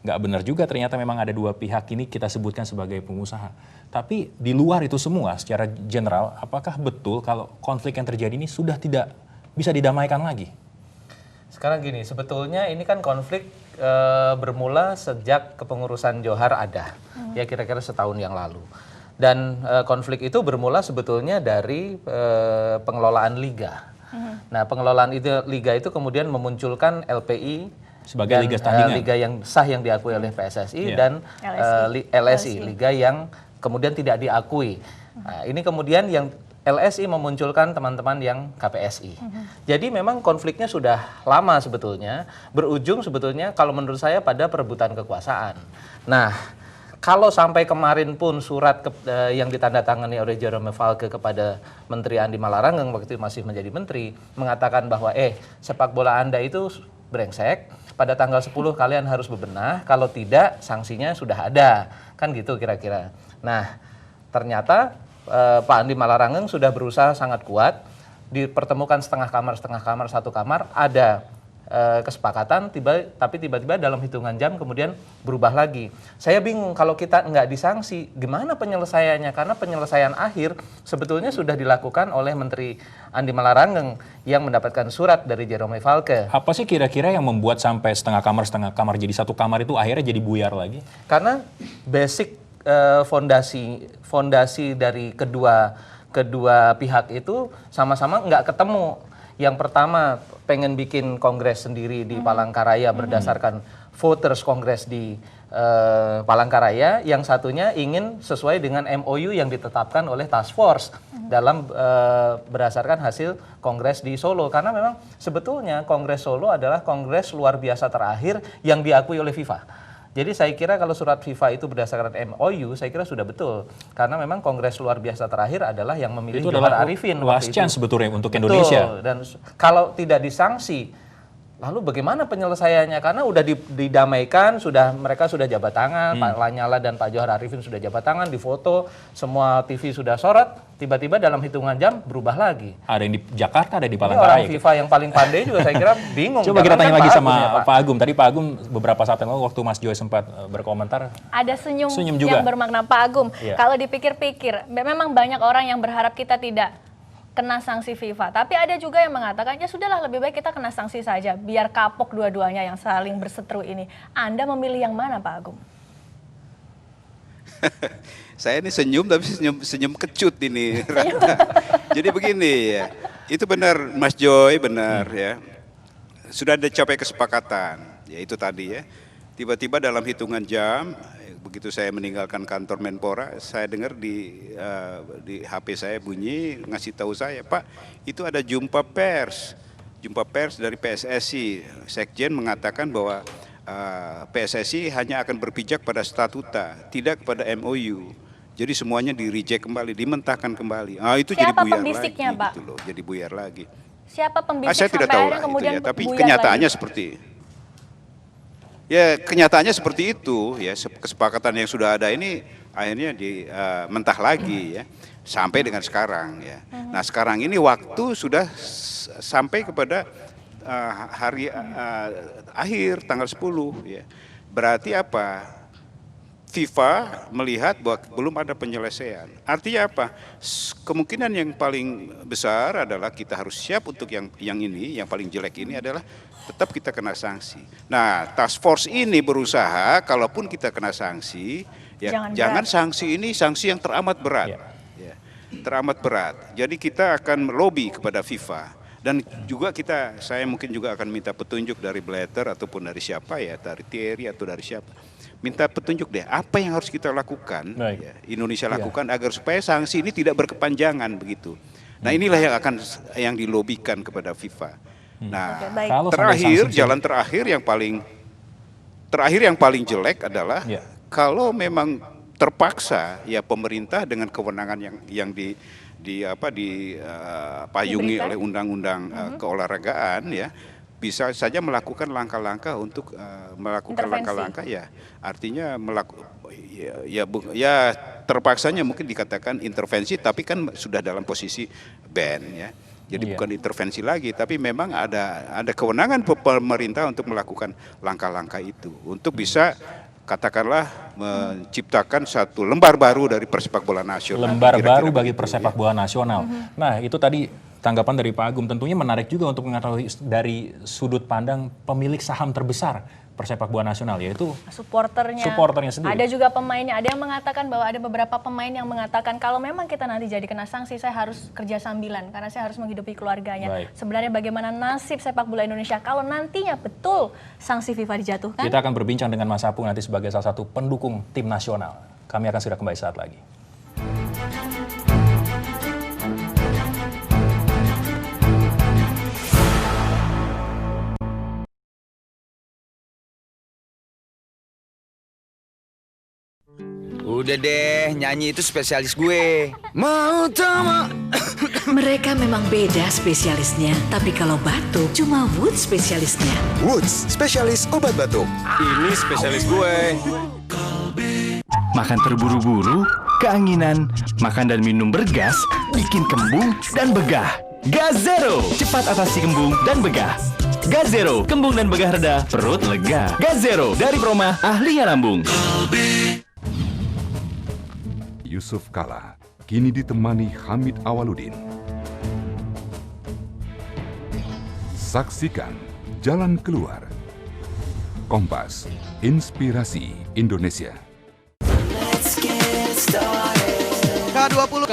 nggak benar juga ternyata memang ada 2 pihak ini kita sebutkan sebagai pengusaha. Tapi di luar itu semua secara general, apakah betul kalau konflik yang terjadi ini sudah tidak bisa didamaikan lagi? Sekarang gini, sebetulnya ini kan konflik bermula sejak kepengurusan Johar ada, ya kira-kira setahun yang lalu. Dan konflik itu bermula sebetulnya dari pengelolaan liga. Nah, pengelolaan liga itu kemudian memunculkan LPI sebagai liga tandingan, liga yang sah yang diakui oleh PSSI dan LSI, liga yang kemudian tidak diakui. Nah, ini kemudian yang LSI memunculkan teman-teman yang KPSI. Jadi memang konfliknya sudah lama sebetulnya, berujung sebetulnya kalau menurut saya pada perebutan kekuasaan. Nah, kalau sampai kemarin pun surat yang ditandatangani oleh Jerome Valcke kepada Menteri Andi Malarangeng waktu itu masih menjadi menteri, mengatakan bahwa sepak bola Anda itu brengsek, pada tanggal 10 kalian harus bebenah, kalau tidak sanksinya sudah ada. Kan gitu kira-kira. Nah, ternyata Pak Andi Malarangeng sudah berusaha sangat kuat, dipertemukan setengah kamar, satu kamar, ada kesepakatan, tapi tiba-tiba dalam hitungan jam kemudian berubah lagi. Saya bingung kalau kita nggak disanksi, gimana penyelesaiannya? Karena penyelesaian akhir sebetulnya sudah dilakukan oleh Menteri Andi Malarangeng yang mendapatkan surat dari Jerome Valcke. Apa sih kira-kira yang membuat sampai setengah kamar jadi satu kamar itu akhirnya jadi buyar lagi? Karena basic fondasi dari kedua pihak itu sama-sama nggak ketemu. Yang pertama pengen bikin kongres sendiri di Palangkaraya berdasarkan voters kongres di Palangkaraya. Yang satunya ingin sesuai dengan MOU yang ditetapkan oleh Task Force dalam berdasarkan hasil kongres di Solo. Karena memang sebetulnya kongres Solo adalah kongres luar biasa terakhir yang diakui oleh FIFA. Jadi saya kira kalau surat FIFA itu berdasarkan MOU, saya kira sudah betul. Karena memang kongres luar biasa terakhir adalah yang memilih Johar Arifin. Itu adalah last chance sebetulnya untuk Indonesia. Dan kalau tidak disanksi, lalu bagaimana penyelesaiannya? Karena udah didamaikan, mereka sudah jabat tangan, Pak Lanyala dan Pak Johar Arifin sudah jabat tangan, difoto, semua TV sudah sorot, tiba-tiba dalam hitungan jam berubah lagi. Ada yang di Jakarta, ada di Ini Palangkaraya. orang FIFA yang paling pandai juga saya kira bingung. Coba kita tanya lagi sama Pak Agum. Tadi Pak Agum beberapa saat yang lalu waktu Mas Joy sempat berkomentar. Ada senyum juga. yang bermakna Pak Agum. Iya. Kalau dipikir-pikir, memang banyak orang yang berharap kita tidak kena sanksi FIFA. Tapi ada juga yang mengatakan, ya sudahlah lebih baik kita kena sanksi saja, biar kapok dua-duanya yang saling berseteru ini. Anda memilih yang mana, Pak Agum? Saya ini senyum tapi senyum kecut ini. Jadi begini ya, itu benar Mas Joy, benar ya. Sudah ada kesepakatan, ya itu tadi ya. Tiba-tiba dalam hitungan jam, begitu saya meninggalkan kantor Menpora, saya dengar di HP saya bunyi ngasih tahu saya, Pak, itu ada jumpa pers dari PSSI. Sekjen mengatakan bahwa PSSI hanya akan berpijak pada statuta, tidak kepada MOU. Jadi semuanya di-reject kembali, dimentahkan kembali. Itu Siapa jadi buyar pembisiknya, lagi, Pak? gitu loh, jadi buyar lagi. Siapa pembisik Saya tidak tahu lah itu kemudian ya, tapi buyar kenyataannya lagi? seperti ya, kenyataannya seperti itu ya. Kesepakatan yang sudah ada ini akhirnya mentah lagi ya, sampai dengan sekarang ya. Nah sekarang ini waktu sudah sampai kepada hari akhir tanggal 10 ya. Berarti apa? FIFA melihat bahwa belum ada penyelesaian. Artinya apa? Kemungkinan yang paling besar adalah kita harus siap untuk yang ini, yang paling jelek ini adalah tetap kita kena sanksi. Nah, task force ini berusaha kalaupun kita kena sanksi, ya jangan sanksi ini sanksi yang teramat berat. Ya, teramat berat. Jadi kita akan lobby kepada FIFA. Dan juga saya mungkin juga akan minta petunjuk dari Blatter ataupun dari siapa ya, dari Thierry atau dari siapa. Minta petunjuk deh, apa yang harus kita lakukan, ya, Indonesia lakukan agar supaya sanksi ini tidak berkepanjangan begitu. Nah inilah yang dilobikan kepada FIFA. Nah terakhir, jalan terakhir yang paling jelek adalah kalau memang terpaksa ya pemerintah dengan kewenangan yang dipayungi oleh undang-undang keolahragaan ya, bisa saja melakukan langkah-langkah untuk melakukan langkah-langkah ya, artinya terpaksanya mungkin dikatakan intervensi, tapi kan sudah dalam posisi ban ya. Jadi bukan intervensi lagi, tapi memang ada kewenangan pemerintah untuk melakukan langkah-langkah itu untuk bisa katakanlah menciptakan satu lembar baru dari persepak bola nasional. Lembar baru bagi persepak bola nasional. Nah itu tadi tanggapan dari Pak Agum, tentunya menarik juga untuk mengetahui dari sudut pandang pemilik saham terbesar persepak bola nasional, yaitu supporternya sendiri. Ada juga pemainnya, ada yang mengatakan bahwa ada beberapa pemain yang mengatakan kalau memang kita nanti jadi kena sanksi, saya harus kerja sambilan karena saya harus menghidupi keluarganya. Sebenarnya bagaimana nasib sepak bola Indonesia kalau nantinya betul sanksi FIFA dijatuhkan? Kita akan berbincang dengan Mas Apung nanti sebagai salah satu pendukung tim nasional. Kami akan segera kembali saat lagi. Udah deh, nyanyi itu spesialis gue. Mau tama. Mereka memang beda spesialisnya, tapi kalau batuk cuma Woods spesialisnya. Woods, spesialis obat batuk. Ini spesialis gue. Makan terburu-buru, keanginan, makan dan minum bergas, bikin kembung dan begah. Gazero, cepat atasi kembung dan begah. Gazero, kembung dan begah reda, perut lega. Gazero, dari Proma, ahlinya lambung. Yusuf Kala kini ditemani Hamid Awaludin. Saksikan Jalan Keluar. Kompas, Inspirasi Indonesia. K20.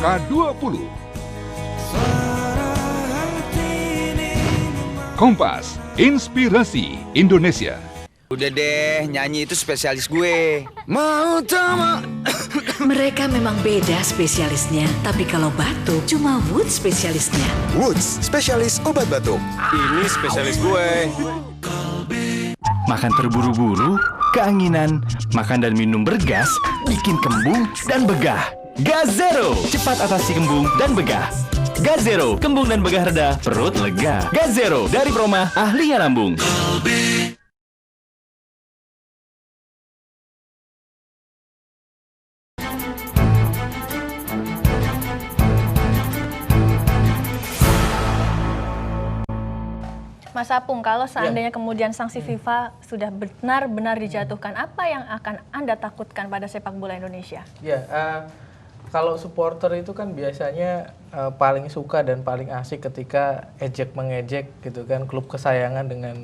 K20. Kompas, Inspirasi Indonesia. Udah deh, nyanyi itu spesialis gue. Mau tama. Mereka memang beda spesialisnya, tapi kalau batuk cuma Woods spesialisnya. Woods, spesialis obat batuk. Ini spesialis gue. Makan terburu-buru, keanginan, makan dan minum bergas, bikin kembung dan begah. Gazero, cepat atasi kembung dan begah. Gazero, kembung dan begah reda, perut lega. Gazero, dari Proma, ahlinya lambung. Mas Apung, kalau seandainya kemudian sanksi FIFA sudah benar-benar dijatuhkan, apa yang akan Anda takutkan pada sepak bola Indonesia? Ya, kalau supporter itu kan biasanya paling suka dan paling asik ketika ejek mengejek gitu kan klub kesayangan dengan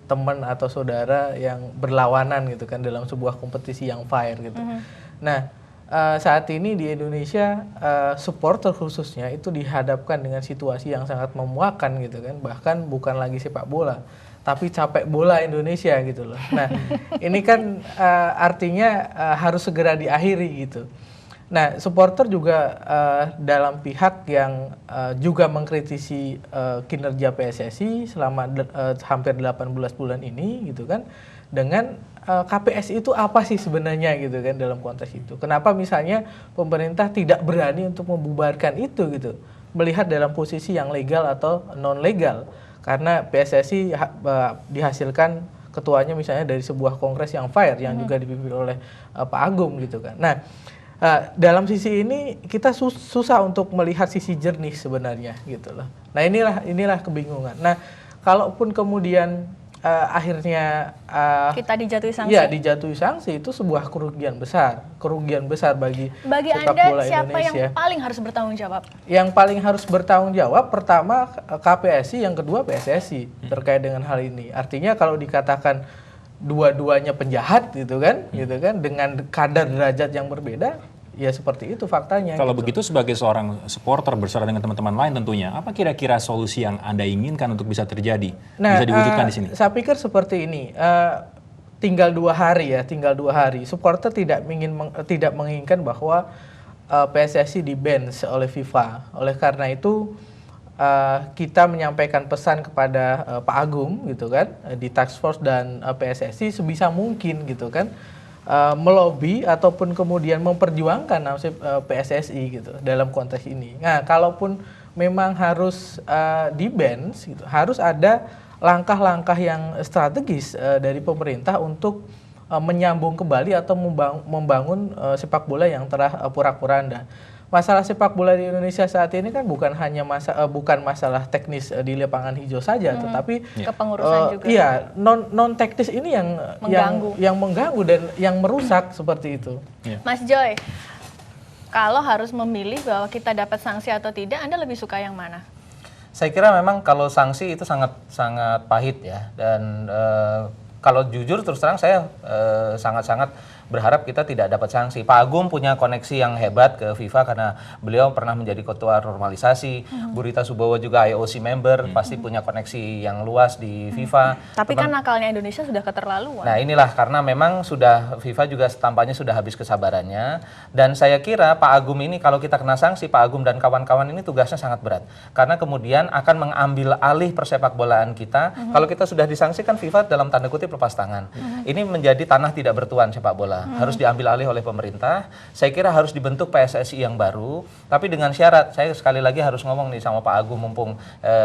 teman atau saudara yang berlawanan gitu kan dalam sebuah kompetisi yang fair gitu. Nah, saat ini di Indonesia supporter khususnya itu dihadapkan dengan situasi yang sangat memuakan gitu kan, bahkan bukan lagi sepak bola tapi capek bola Indonesia gitu loh. Nah, ini kan artinya harus segera diakhiri gitu. Nah, supporter juga dalam pihak yang juga mengkritisi kinerja PSSI selama hampir 18 bulan ini gitu kan, dengan KPSI itu apa sih sebenarnya gitu kan dalam konteks itu. Kenapa misalnya pemerintah tidak berani untuk membubarkan itu gitu, melihat dalam posisi yang legal atau non legal, karena PSSI dihasilkan ketuanya misalnya dari sebuah kongres yang fair yang juga dipimpin oleh Pak Agung gitu kan. Nah, dalam sisi ini kita susah untuk melihat sisi jernih sebenarnya gitu loh. Nah, inilah kebingungan. Nah, kalaupun kemudian akhirnya kita dijatuhi sanksi. Iya, dijatuhi sanksi itu sebuah kerugian besar bagi sepak Anda bola siapa Indonesia. yang paling harus bertanggung jawab? Yang paling harus bertanggung jawab pertama KPSI, yang kedua PSSI terkait dengan hal ini. Artinya kalau dikatakan dua-duanya penjahat gitu kan dengan kadar derajat yang berbeda, ya seperti itu faktanya. Kalau gitu. begitu sebagai seorang supporter bersama dengan teman-teman lain tentunya, apa kira-kira solusi yang Anda inginkan untuk bisa terjadi, bisa diwujudkan di sini? Saya pikir seperti ini. Tinggal 2 hari. Supporter tidak menginginkan bahwa PSSI di-ban oleh FIFA. Oleh karena itu kita menyampaikan pesan kepada Pak Agung gitu kan di Task Force dan PSSI sebisa mungkin gitu kan melobi ataupun kemudian memperjuangkan nasib PSSI gitu dalam konteks ini. Nah, kalaupun memang harus di-ban gitu, harus ada langkah-langkah yang strategis dari pemerintah untuk menyambung kembali atau membangun sepak bola yang telah porak-poranda. Masalah sepak bola di Indonesia saat ini kan bukan hanya bukan masalah teknis di lapangan hijau saja, tetapi kepengurusan juga. Iya, non teknis ini yang mengganggu dan yang merusak seperti itu. Mas Joy, kalau harus memilih bahwa kita dapat sanksi atau tidak, Anda lebih suka yang mana? Saya kira memang kalau sanksi itu sangat pahit ya, dan kalau jujur terus terang saya sangat-sangat berharap kita tidak dapat sanksi. Pak Agung punya koneksi yang hebat ke FIFA karena beliau pernah menjadi ketua normalisasi. Bu Rita Subowo juga IOC member, pasti punya koneksi yang luas di FIFA. Tapi kan nakalnya Indonesia sudah keterlaluan. Nah inilah karena memang sudah FIFA juga tampaknya sudah habis kesabarannya, dan saya kira Pak Agung ini kalau kita kena sanksi, Pak Agung dan kawan-kawan ini tugasnya sangat berat karena kemudian akan mengambil alih persepak bolaan kita. Kalau kita sudah disangsikan, FIFA dalam tanda kutip lepas tangan. Ini menjadi tanah tidak bertuan sepak bola, harus diambil alih oleh pemerintah. Saya kira harus dibentuk PSSI yang baru, tapi dengan syarat, saya sekali lagi harus ngomong nih sama Pak Agung mumpung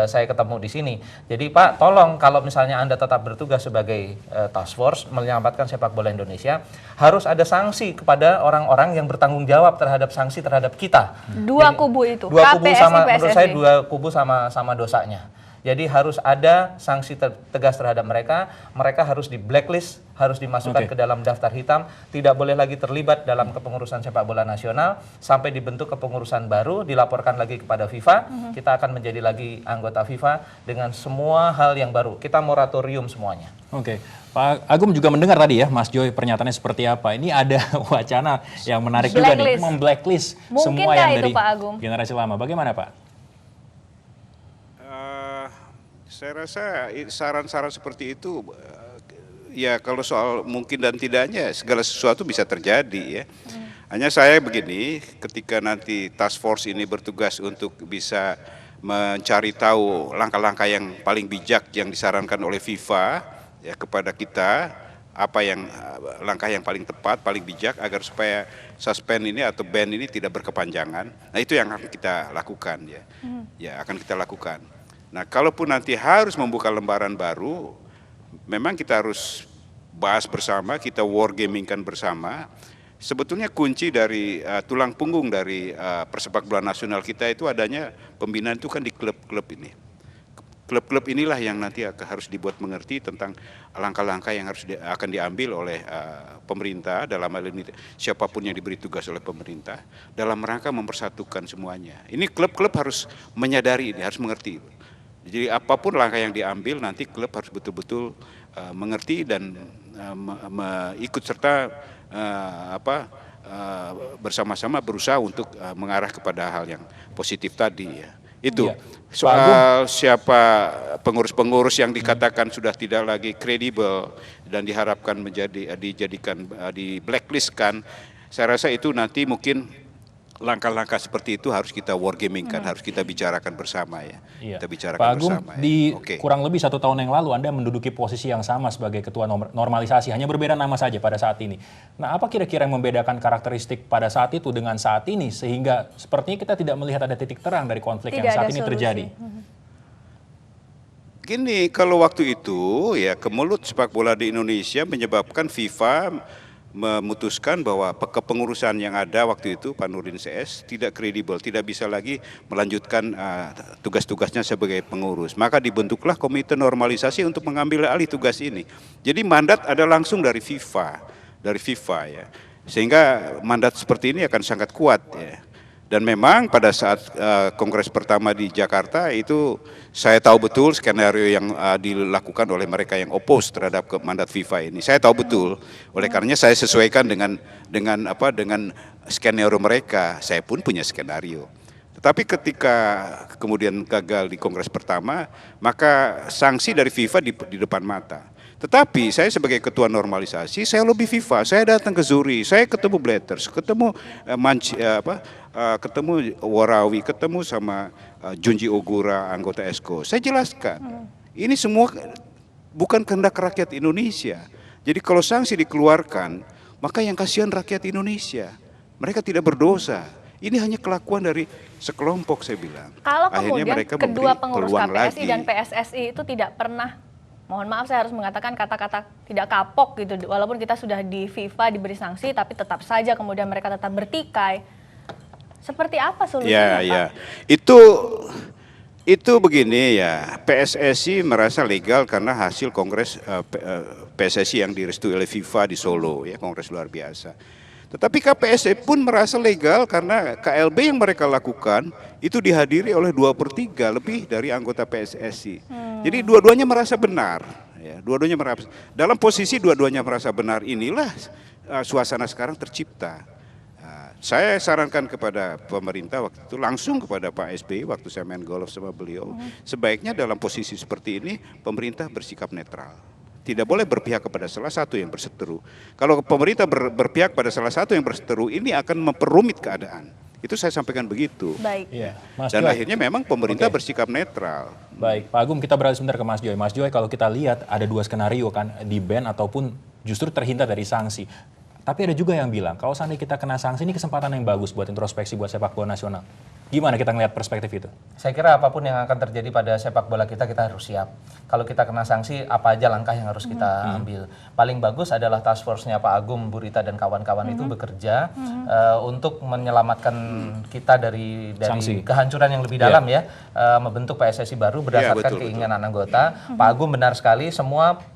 saya ketemu di sini. Jadi Pak, tolong kalau misalnya Anda tetap bertugas sebagai task force menyelamatkan sepak bola Indonesia, harus ada sanksi kepada orang-orang yang bertanggung jawab terhadap sanksi terhadap kita. Dua kubu itu, Dua kubu KPSI, sama, PSSI. menurut saya dua kubu sama dosanya. Jadi harus ada sanksi tegas terhadap mereka. Mereka harus di blacklist, harus dimasukkan ke dalam daftar hitam, tidak boleh lagi terlibat dalam kepengurusan sepak bola nasional sampai dibentuk kepengurusan baru, dilaporkan lagi kepada FIFA. Kita akan menjadi lagi anggota FIFA dengan semua hal yang baru. Kita moratorium semuanya. Oke, Pak Agung juga mendengar tadi ya, Mas Joy pernyataannya seperti apa. Ini ada wacana yang menarik juga nih, memblacklist semua yang dari generasi lama. Bagaimana Pak? Saya rasa saran-saran seperti itu, ya kalau soal mungkin dan tidaknya segala sesuatu bisa terjadi ya. Hanya saya begini, ketika nanti task force ini bertugas untuk bisa mencari tahu langkah-langkah yang paling bijak yang disarankan oleh FIFA ya kepada kita, apa yang langkah yang paling tepat, paling bijak agar supaya suspend ini atau ban ini tidak berkepanjangan. Nah itu yang akan kita lakukan ya, ya akan kita lakukan. Nah, kalaupun nanti harus membuka lembaran baru, memang kita harus bahas bersama, kita wargamingkan bersama. Sebetulnya kunci dari tulang punggung dari persepak bola nasional kita itu adanya pembinaan itu kan di klub-klub ini. Klub-klub inilah yang nanti harus dibuat mengerti tentang langkah-langkah yang akan diambil oleh pemerintah, dalam hal ini siapapun yang diberi tugas oleh pemerintah, dalam rangka mempersatukan semuanya. Ini klub-klub harus menyadari ini, harus mengerti. Jadi apapun langkah yang diambil nanti klub harus betul-betul mengerti dan ikut serta bersama-sama berusaha untuk mengarah kepada hal yang positif tadi ya. Itu soal siapa pengurus-pengurus yang dikatakan sudah tidak lagi kredibel dan diharapkan dijadikan di blacklistkan. Saya rasa itu nanti mungkin langkah-langkah seperti itu harus kita wargamingkan, harus kita bicarakan bersama ya. Iya. Kita bicarakan Pak Agung, bersama. di kurang lebih 1 tahun yang lalu Anda menduduki posisi yang sama sebagai ketua normalisasi, hanya berbeda nama saja pada saat ini. Nah, apa kira-kira yang membedakan karakteristik pada saat itu dengan saat ini sehingga sepertinya kita tidak melihat ada titik terang dari konflik yang saat ini terjadi? Gini, kalau waktu itu ya kemelut sepak bola di Indonesia menyebabkan FIFA memutuskan bahwa kepengurusan yang ada waktu itu Pak Nurdin CS tidak kredibel, tidak bisa lagi melanjutkan tugas-tugasnya sebagai pengurus. Maka dibentuklah komite normalisasi untuk mengambil alih tugas ini. Jadi mandat ada langsung dari FIFA ya. Sehingga mandat seperti ini akan sangat kuat ya. Dan memang pada saat kongres pertama di Jakarta itu saya tahu betul skenario yang dilakukan oleh mereka yang oppose terhadap mandat FIFA ini. Saya tahu betul. Oleh karenanya saya sesuaikan dengan skenario mereka. Saya pun punya skenario. Tetapi ketika kemudian gagal di kongres pertama, maka sanksi dari FIFA di depan mata. Tetapi saya sebagai ketua normalisasi, saya lobby FIFA, saya datang ke Zuri, saya ketemu Blatters, ketemu ketemu Warawi, ketemu sama Junji Ogura, anggota ESCO. Saya jelaskan, ini semua bukan kehendak rakyat Indonesia. Jadi kalau sanksi dikeluarkan, maka yang kasihan rakyat Indonesia. Mereka tidak berdosa. Ini hanya kelakuan dari sekelompok, saya bilang. Kalau Akhirnya kemudian mereka kedua pengurus peluang KPSI lagi. dan PSSI itu tidak pernah, mohon maaf saya harus mengatakan kata-kata tidak kapok gitu, walaupun kita sudah di FIFA diberi sanksi, tapi tetap saja kemudian mereka tetap bertikai. Seperti apa solusinya, Pak? Ya, itu begini ya, PSSI merasa legal karena hasil kongres PSSI yang direstui oleh FIFA di Solo, ya kongres luar biasa. Tetapi KPSI pun merasa legal karena KLB yang mereka lakukan itu dihadiri oleh 2/3 lebih dari anggota PSSI. Jadi dua-duanya merasa benar. Ya, dua-duanya merasa, dalam posisi dua-duanya merasa benar inilah suasana sekarang tercipta. Saya sarankan kepada pemerintah waktu itu, langsung kepada Pak SBY waktu saya main golf sama beliau, sebaiknya dalam posisi seperti ini pemerintah bersikap netral. Tidak boleh berpihak kepada salah satu yang berseteru. Kalau pemerintah berpihak pada salah satu yang berseteru, ini akan memperumit keadaan. Itu saya sampaikan begitu. Baik. Iya, Mas Dan Joy. akhirnya memang pemerintah bersikap netral. Baik, Pak Agung, kita beralih sebentar ke Mas Joy. Mas Joy, kalau kita lihat ada dua skenario kan, di ban ataupun justru terhindar dari sanksi. Tapi ada juga yang bilang, kalau seandainya kita kena sanksi, ini kesempatan yang bagus buat introspeksi buat sepak bola nasional. Gimana kita ngelihat perspektif itu? Saya kira apapun yang akan terjadi pada sepak bola kita harus siap. Kalau kita kena sanksi, apa aja langkah yang harus kita ambil. Paling bagus adalah task force-nya Pak Agung, Bu Rita, dan kawan-kawan itu bekerja untuk menyelamatkan kita dari kehancuran yang lebih dalam ya. Membentuk PSSI baru berdasarkan keinginan anggota. Pak Agung benar sekali, semua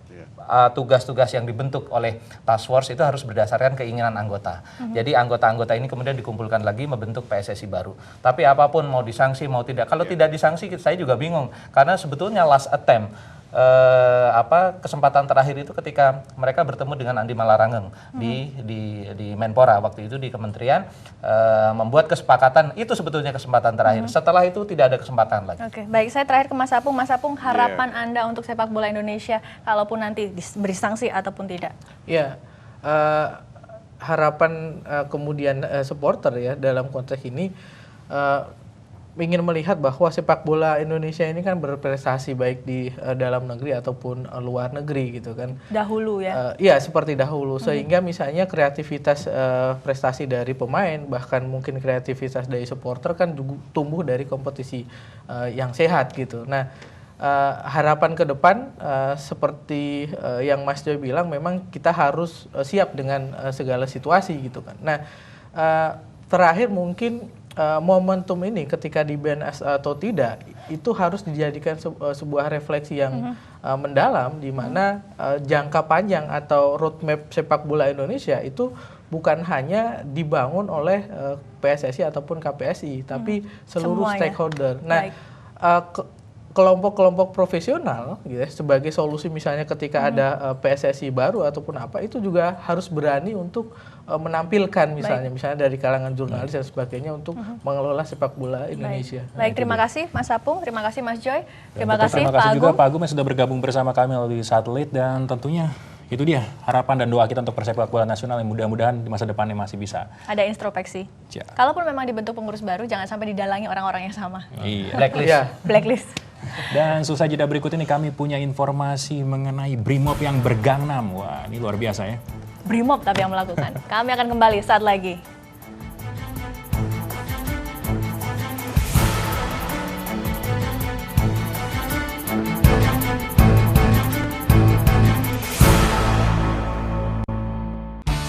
tugas-tugas yang dibentuk oleh task force itu harus berdasarkan keinginan anggota. Jadi anggota-anggota ini kemudian dikumpulkan lagi membentuk PSSI baru. Tapi apapun mau disanksi mau tidak, kalau tidak disanksi saya juga bingung karena sebetulnya last attempt kesempatan terakhir itu ketika mereka bertemu dengan Andi Malarangeng di Menpora waktu itu di kementerian membuat kesepakatan, itu sebetulnya kesempatan terakhir. Setelah itu tidak ada kesempatan lagi. Oke, baik, saya terakhir ke Mas Apung. Mas Apung, harapan Anda untuk sepak bola Indonesia kalaupun nanti diberi sanksi ataupun tidak? Ya, harapan kemudian supporter ya dalam konteks ini ingin melihat bahwa sepak bola Indonesia ini kan berprestasi baik di dalam negeri ataupun luar negeri gitu kan. Dahulu ya? Iya, seperti dahulu. Sehingga misalnya kreativitas prestasi dari pemain, bahkan mungkin kreativitas dari supporter kan tumbuh dari kompetisi yang sehat gitu. Nah, harapan ke depan seperti yang Mas Joy bilang, memang kita harus siap dengan segala situasi gitu kan. Nah, terakhir mungkin momentum ini ketika di ban atau tidak itu harus dijadikan sebuah refleksi yang mendalam, di mana jangka panjang atau roadmap sepak bola Indonesia itu bukan hanya dibangun oleh PSSI ataupun KPSI, tapi seluruh stakeholder. Nah, kelompok-kelompok profesional gitu ya, sebagai solusi misalnya ketika ada PSSI baru ataupun apa, itu juga harus berani untuk menampilkan misalnya dari kalangan jurnalis dan sebagainya untuk mengelola sepak bola Indonesia. Baik, terima kasih Mas Apung, terima kasih Mas Joy, terima Pak kasih Agung juga Pak Agung yang sudah bergabung bersama kami melalui satelit, dan tentunya itu dia harapan dan doa kita untuk persepak bola nasional yang mudah-mudahan di masa depannya masih bisa ada introspeksi. Kalaupun memang dibentuk pengurus baru, jangan sampai didalangi orang-orang yang sama. Iya. Blacklist. Dan susah jeda berikut ini kami punya informasi mengenai Brimob yang bergangnam. Wah, ini luar biasa ya. Brimob tapi yang melakukan. Kami akan kembali saat lagi.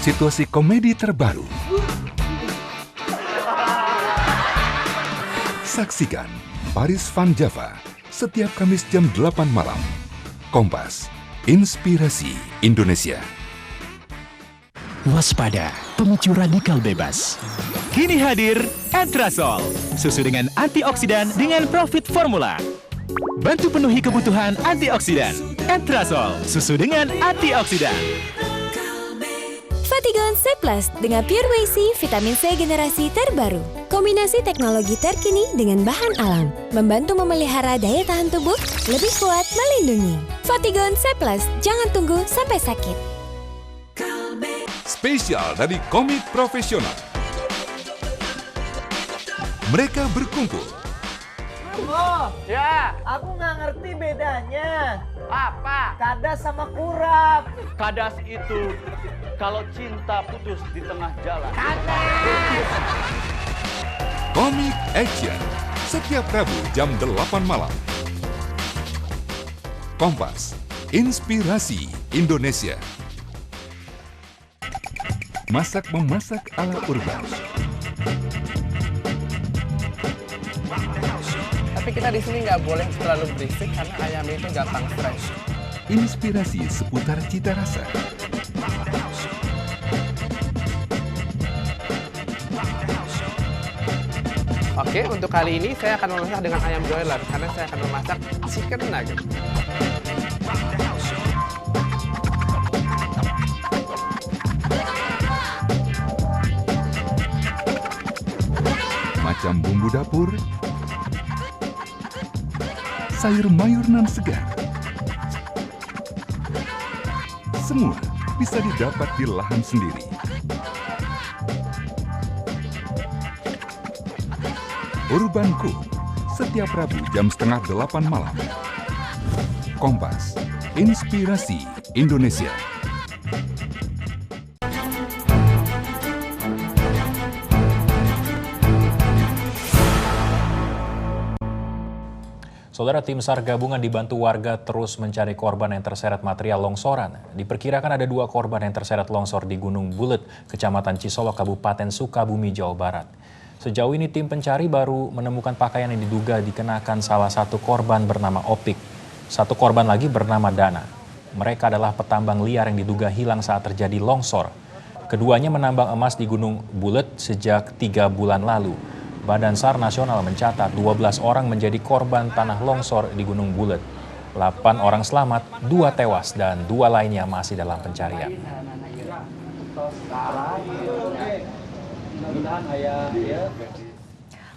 Situasi komedi terbaru. Saksikan Paris Van Java setiap Kamis jam 8 malam. Kompas, Inspirasi Indonesia. Waspada, pemicu radikal bebas. Kini hadir Entrasol, susu dengan antioksidan dengan profit formula. Bantu penuhi kebutuhan antioksidan. Entrasol, susu dengan antioksidan. Fatigon C Plus dengan Pure Whey C, vitamin C generasi terbaru. Kombinasi teknologi terkini dengan bahan alam, membantu memelihara daya tahan tubuh, lebih kuat melindungi. Fatigon C Plus, jangan tunggu sampai sakit. Spesial dari komik profesional. Mereka berkumpul. Oh, ya. Aku nggak ngerti bedanya. Apa? Kadas sama kurap. Kadas itu kalau cinta putus di tengah jalan. Kadas! Komik action setiap Rabu jam 8 malam. Kompas, Inspirasi Indonesia. Masak-memasak ala urban. Tapi kita di sini nggak boleh terlalu berisik karena ayamnya itu gampang fresh. Inspirasi seputar cita rasa. Oke, untuk kali ini saya akan memasak dengan ayam broiler karena saya akan memasak chicken nugget. macam bumbu dapur, sayur mayur nan segar. Semua bisa didapat di lahan sendiri. Urban Cook, setiap Rabu jam 7:30 malam. Kompas, Inspirasi Indonesia. Saudara, tim SAR gabungan dibantu warga terus mencari korban yang terseret material longsoran. Diperkirakan ada 2 korban yang terseret longsor di Gunung Bulet, Kecamatan Cisolok, Kabupaten Sukabumi, Jawa Barat. Sejauh ini tim pencari baru menemukan pakaian yang diduga dikenakan salah satu korban bernama Opik. 1 korban lagi bernama Dana. Mereka adalah petambang liar yang diduga hilang saat terjadi longsor. Keduanya menambang emas di Gunung Bulet sejak 3 bulan lalu. Badan SAR Nasional mencatat 12 orang menjadi korban tanah longsor di Gunung Bulet. 8 orang selamat, 2 tewas, dan 2 lainnya masih dalam pencarian.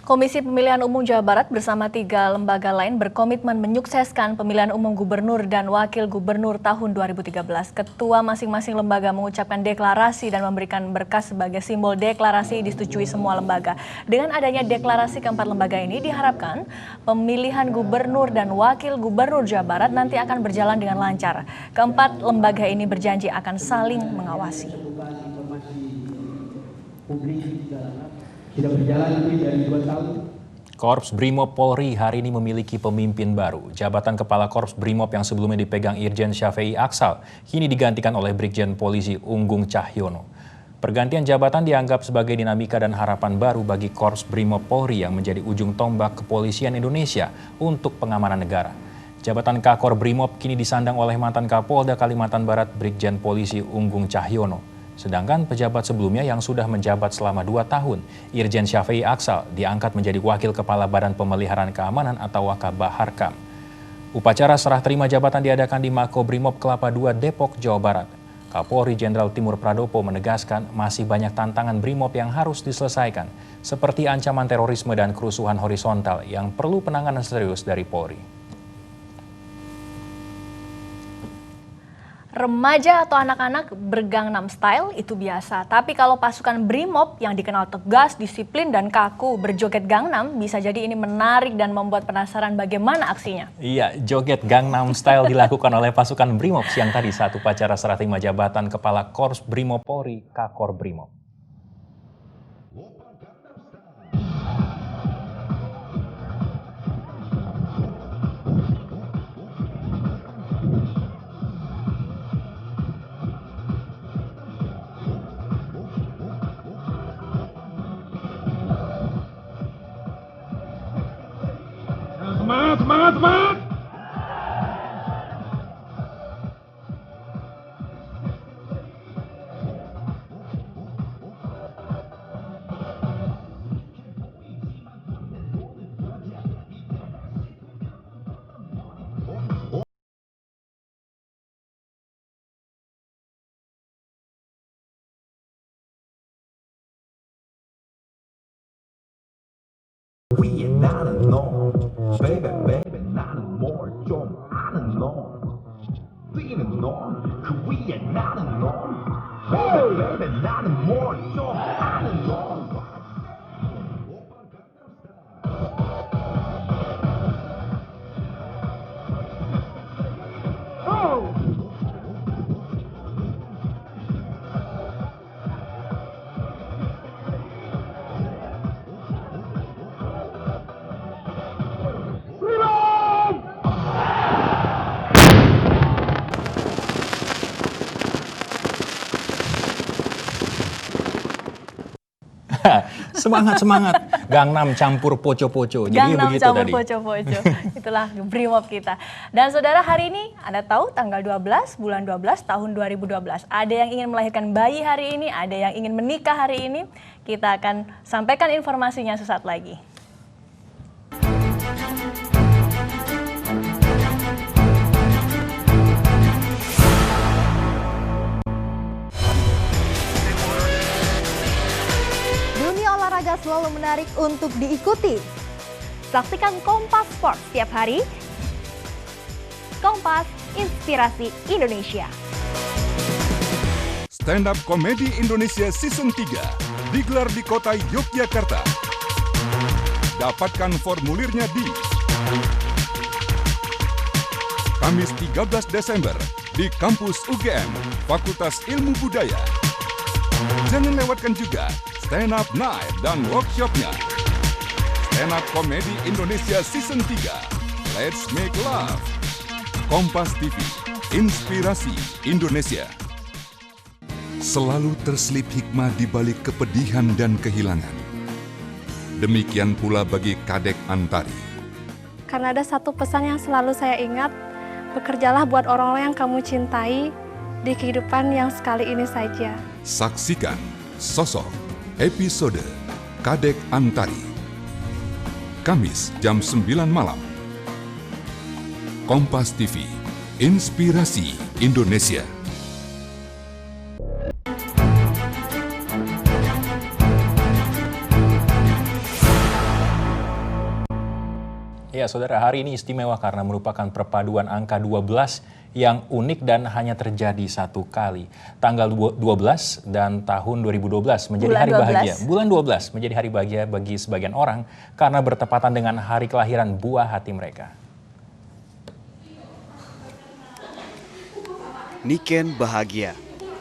Komisi Pemilihan Umum Jawa Barat bersama 3 lembaga lain berkomitmen menyukseskan pemilihan umum gubernur dan wakil gubernur tahun 2013. Ketua masing-masing lembaga mengucapkan deklarasi dan memberikan berkas sebagai simbol deklarasi disetujui semua lembaga. Dengan adanya deklarasi keempat lembaga ini diharapkan pemilihan gubernur dan wakil gubernur Jawa Barat nanti akan berjalan dengan lancar. Keempat lembaga ini berjanji akan saling mengawasi. Tidak berjalan lebih dari 2 tahun. Korps Brimob Polri hari ini memiliki pemimpin baru. Jabatan Kepala Korps Brimob yang sebelumnya dipegang Irjen Syafei Aksal kini digantikan oleh Brigjen Polisi Unggung Cahyono. Pergantian jabatan dianggap sebagai dinamika dan harapan baru bagi Korps Brimob Polri yang menjadi ujung tombak kepolisian Indonesia untuk pengamanan negara. Jabatan Kakor Brimob kini disandang oleh mantan Kapolda Kalimantan Barat Brigjen Polisi Unggung Cahyono. Sedangkan pejabat sebelumnya yang sudah menjabat selama 2 tahun, Irjen Syafei Aksal, diangkat menjadi Wakil Kepala Badan Pemeliharaan Keamanan atau Wakabaharkam. Upacara serah terima jabatan diadakan di Makobrimob Kelapa II, Depok, Jawa Barat. Kapolri Jenderal Timur Pradopo menegaskan masih banyak tantangan Brimob yang harus diselesaikan, seperti ancaman terorisme dan kerusuhan horizontal yang perlu penanganan serius dari Polri. Remaja atau anak-anak bergangnam style itu biasa, tapi kalau pasukan Brimob yang dikenal tegas, disiplin, dan kaku berjoget Gangnam, bisa jadi ini menarik dan membuat penasaran bagaimana aksinya. Iya, joget Gangnam Style dilakukan oleh pasukan Brimob siang tadi saat upacara serah terima jabatan Kepala Korps Brimob Polri, Kakor Brimob. Semangat, semangat! We are not alone, baby, baby, not anymore. 좀 아는 놈, 뛰는 놈, we are not alone, baby, baby, not anymore. 좀 아는 놈. Semangat. Gangnam campur poco-poco. Jadi Gangnam begitu campur tadi. poco-poco. Itulah Brimob kita. Dan saudara, hari ini Anda tahu tanggal 12 bulan 12 tahun 2012. Ada yang ingin melahirkan bayi hari ini, ada yang ingin menikah hari ini. Kita akan sampaikan informasinya sesaat lagi. selalu menarik untuk diikuti. Saksikan Kompas Sport setiap hari. Kompas, inspirasi Indonesia. Stand Up Komedi Indonesia Season 3 digelar di kota Yogyakarta. Dapatkan formulirnya di Kamis 13 Desember di kampus UGM, Fakultas Ilmu Budaya. Jangan lewatkan juga Stand Up Night dan workshopnya. Stand Up Komedi Indonesia Season 3. Let's make love. Kompas TV, inspirasi Indonesia. Selalu terselip hikmah di balik kepedihan dan kehilangan. Demikian pula bagi Kadek Antari. Karena ada satu pesan yang selalu saya ingat, bekerjalah buat orang-orang yang kamu cintai di kehidupan yang sekali ini saja. Saksikan sosok episode Kadek Antari. Kamis jam 9 malam. Kompas TV, inspirasi Indonesia. Ya, saudara, hari ini istimewa karena merupakan perpaduan angka 12 yang unik dan hanya terjadi satu kali. Tanggal 12 dan tahun 2012 menjadi hari bahagia. Bulan 12 menjadi hari bahagia bagi sebagian orang karena bertepatan dengan hari kelahiran buah hati mereka. Niken bahagia.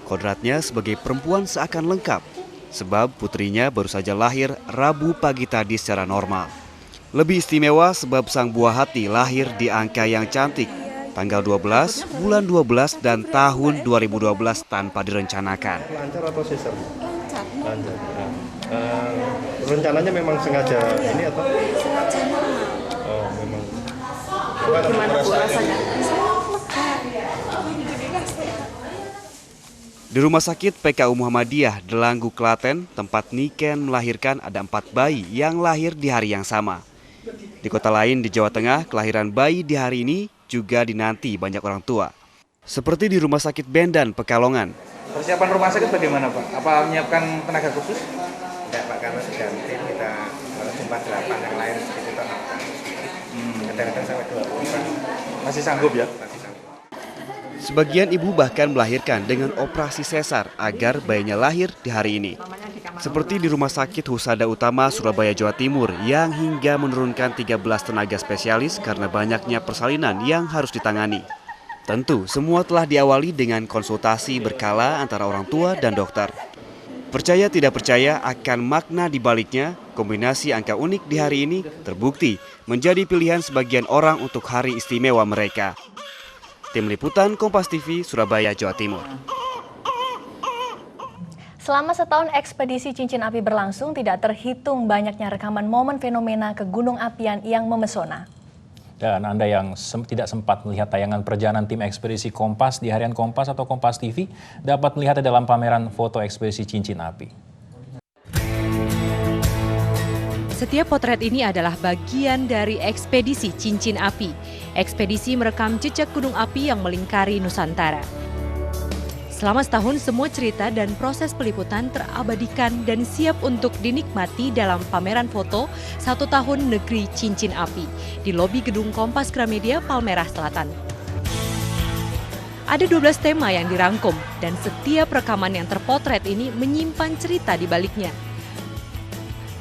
Kodratnya sebagai perempuan seakan lengkap, sebab putrinya baru saja lahir Rabu pagi tadi secara normal. Lebih istimewa sebab sang buah hati lahir di angka yang cantik, tanggal 12, bulan 12, dan tahun 2012 tanpa direncanakan. Lancar atau sesar? Lancar. Rencananya memang sengaja ini atau? Sengaja normal. Oh, memang. Gimana Bu rasanya? Di Rumah Sakit PKU Muhammadiyah, Delanggu, Klaten, tempat Niken melahirkan ada 4 bayi yang lahir di hari yang sama. Di kota lain di Jawa Tengah, kelahiran bayi di hari ini juga dinanti banyak orang tua. Seperti di Rumah Sakit Bendan, Pekalongan. Persiapan rumah sakit bagaimana Pak? Apa menyiapkan tenaga khusus? Tidak Pak, karena sudah rutin kita jumlah 8 yang lain seperti itu. Kadang-kadang sampai 20 Pak. Masih sanggup ya? Sebagian ibu bahkan melahirkan dengan operasi sesar agar bayinya lahir di hari ini. Seperti di Rumah Sakit Husada Utama Surabaya, Jawa Timur yang hingga menurunkan 13 tenaga spesialis karena banyaknya persalinan yang harus ditangani. Tentu semua telah diawali dengan konsultasi berkala antara orang tua dan dokter. Percaya tidak percaya akan makna di baliknya, kombinasi angka unik di hari ini terbukti menjadi pilihan sebagian orang untuk hari istimewa mereka. Tim Liputan Kompas TV, Surabaya, Jawa Timur. Selama setahun ekspedisi cincin api berlangsung, tidak terhitung banyaknya rekaman momen fenomena ke gunung apian yang memesona. Dan Anda yang tidak sempat melihat tayangan perjalanan tim ekspedisi Kompas di harian Kompas atau Kompas TV, dapat melihatnya dalam pameran foto ekspedisi cincin api. Setiap potret ini adalah bagian dari ekspedisi cincin api. Ekspedisi merekam jejak gunung api yang melingkari Nusantara. Selama setahun, semua cerita dan proses peliputan terabadikan dan siap untuk dinikmati dalam pameran foto 1 tahun Negeri Cincin Api di lobi gedung Kompas Gramedia, Palmerah Selatan. Ada 12 tema yang dirangkum dan setiap rekaman yang terpotret ini menyimpan cerita di baliknya.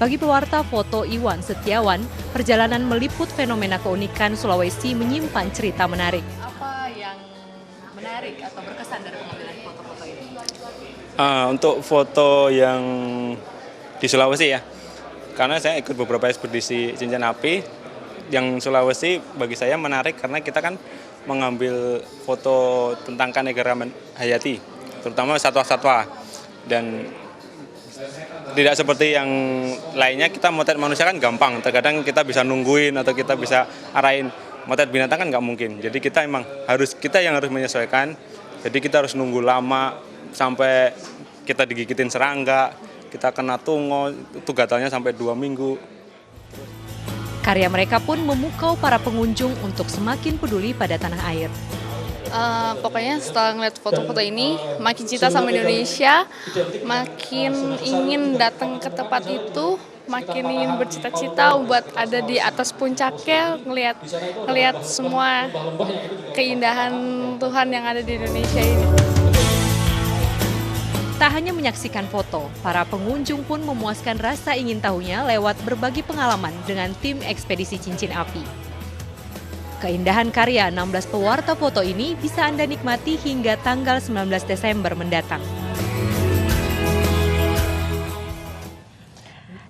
Bagi pewarta foto Iwan Setiawan, perjalanan meliput fenomena keunikan Sulawesi menyimpan cerita menarik. Apa yang menarik atau berkesan dari pengambilan foto-foto ini? Untuk foto yang di Sulawesi ya, karena saya ikut beberapa ekspedisi cincin api, yang Sulawesi bagi saya menarik karena kita kan mengambil foto tentang keanekaragaman hayati, terutama satwa-satwa, dan tidak seperti yang lainnya kita motret manusia kan gampang, terkadang kita bisa nungguin atau kita bisa arahin. Motret binatang kan nggak mungkin, jadi kita yang harus menyesuaikan. Jadi kita harus nunggu lama sampai kita digigitin serangga, kita kena tungo, itu gatalnya sampai 2 minggu. Karya mereka pun memukau para pengunjung untuk semakin peduli pada tanah air. Pokoknya setelah ngeliat foto-foto ini, makin cinta sama Indonesia, makin ingin datang ke tempat itu, makin ingin bercita-cita buat ada di atas puncaknya, ngelihat semua keindahan Tuhan yang ada di Indonesia ini. Tak hanya menyaksikan foto, para pengunjung pun memuaskan rasa ingin tahunya lewat berbagi pengalaman dengan tim ekspedisi Cincin Api. Keindahan karya 16 pewarta foto ini bisa Anda nikmati hingga tanggal 19 Desember mendatang.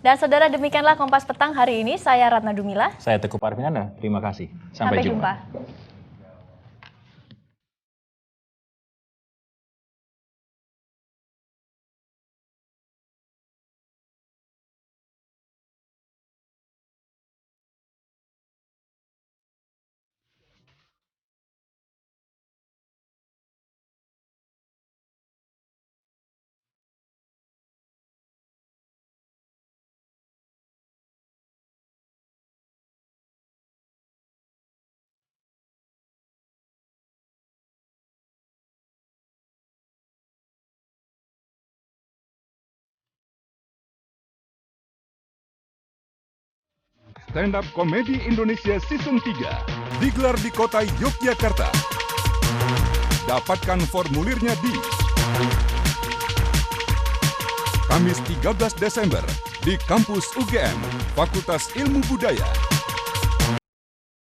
Dan saudara, demikianlah Kompas Petang hari ini. Saya Ratna Dumila. Saya Teguh Parvinanda. Terima kasih. Sampai jumpa. Stand Up Komedi Indonesia Season 3 digelar di kota Yogyakarta. Dapatkan formulirnya di Kamis 13 Desember di Kampus UGM, Fakultas Ilmu Budaya.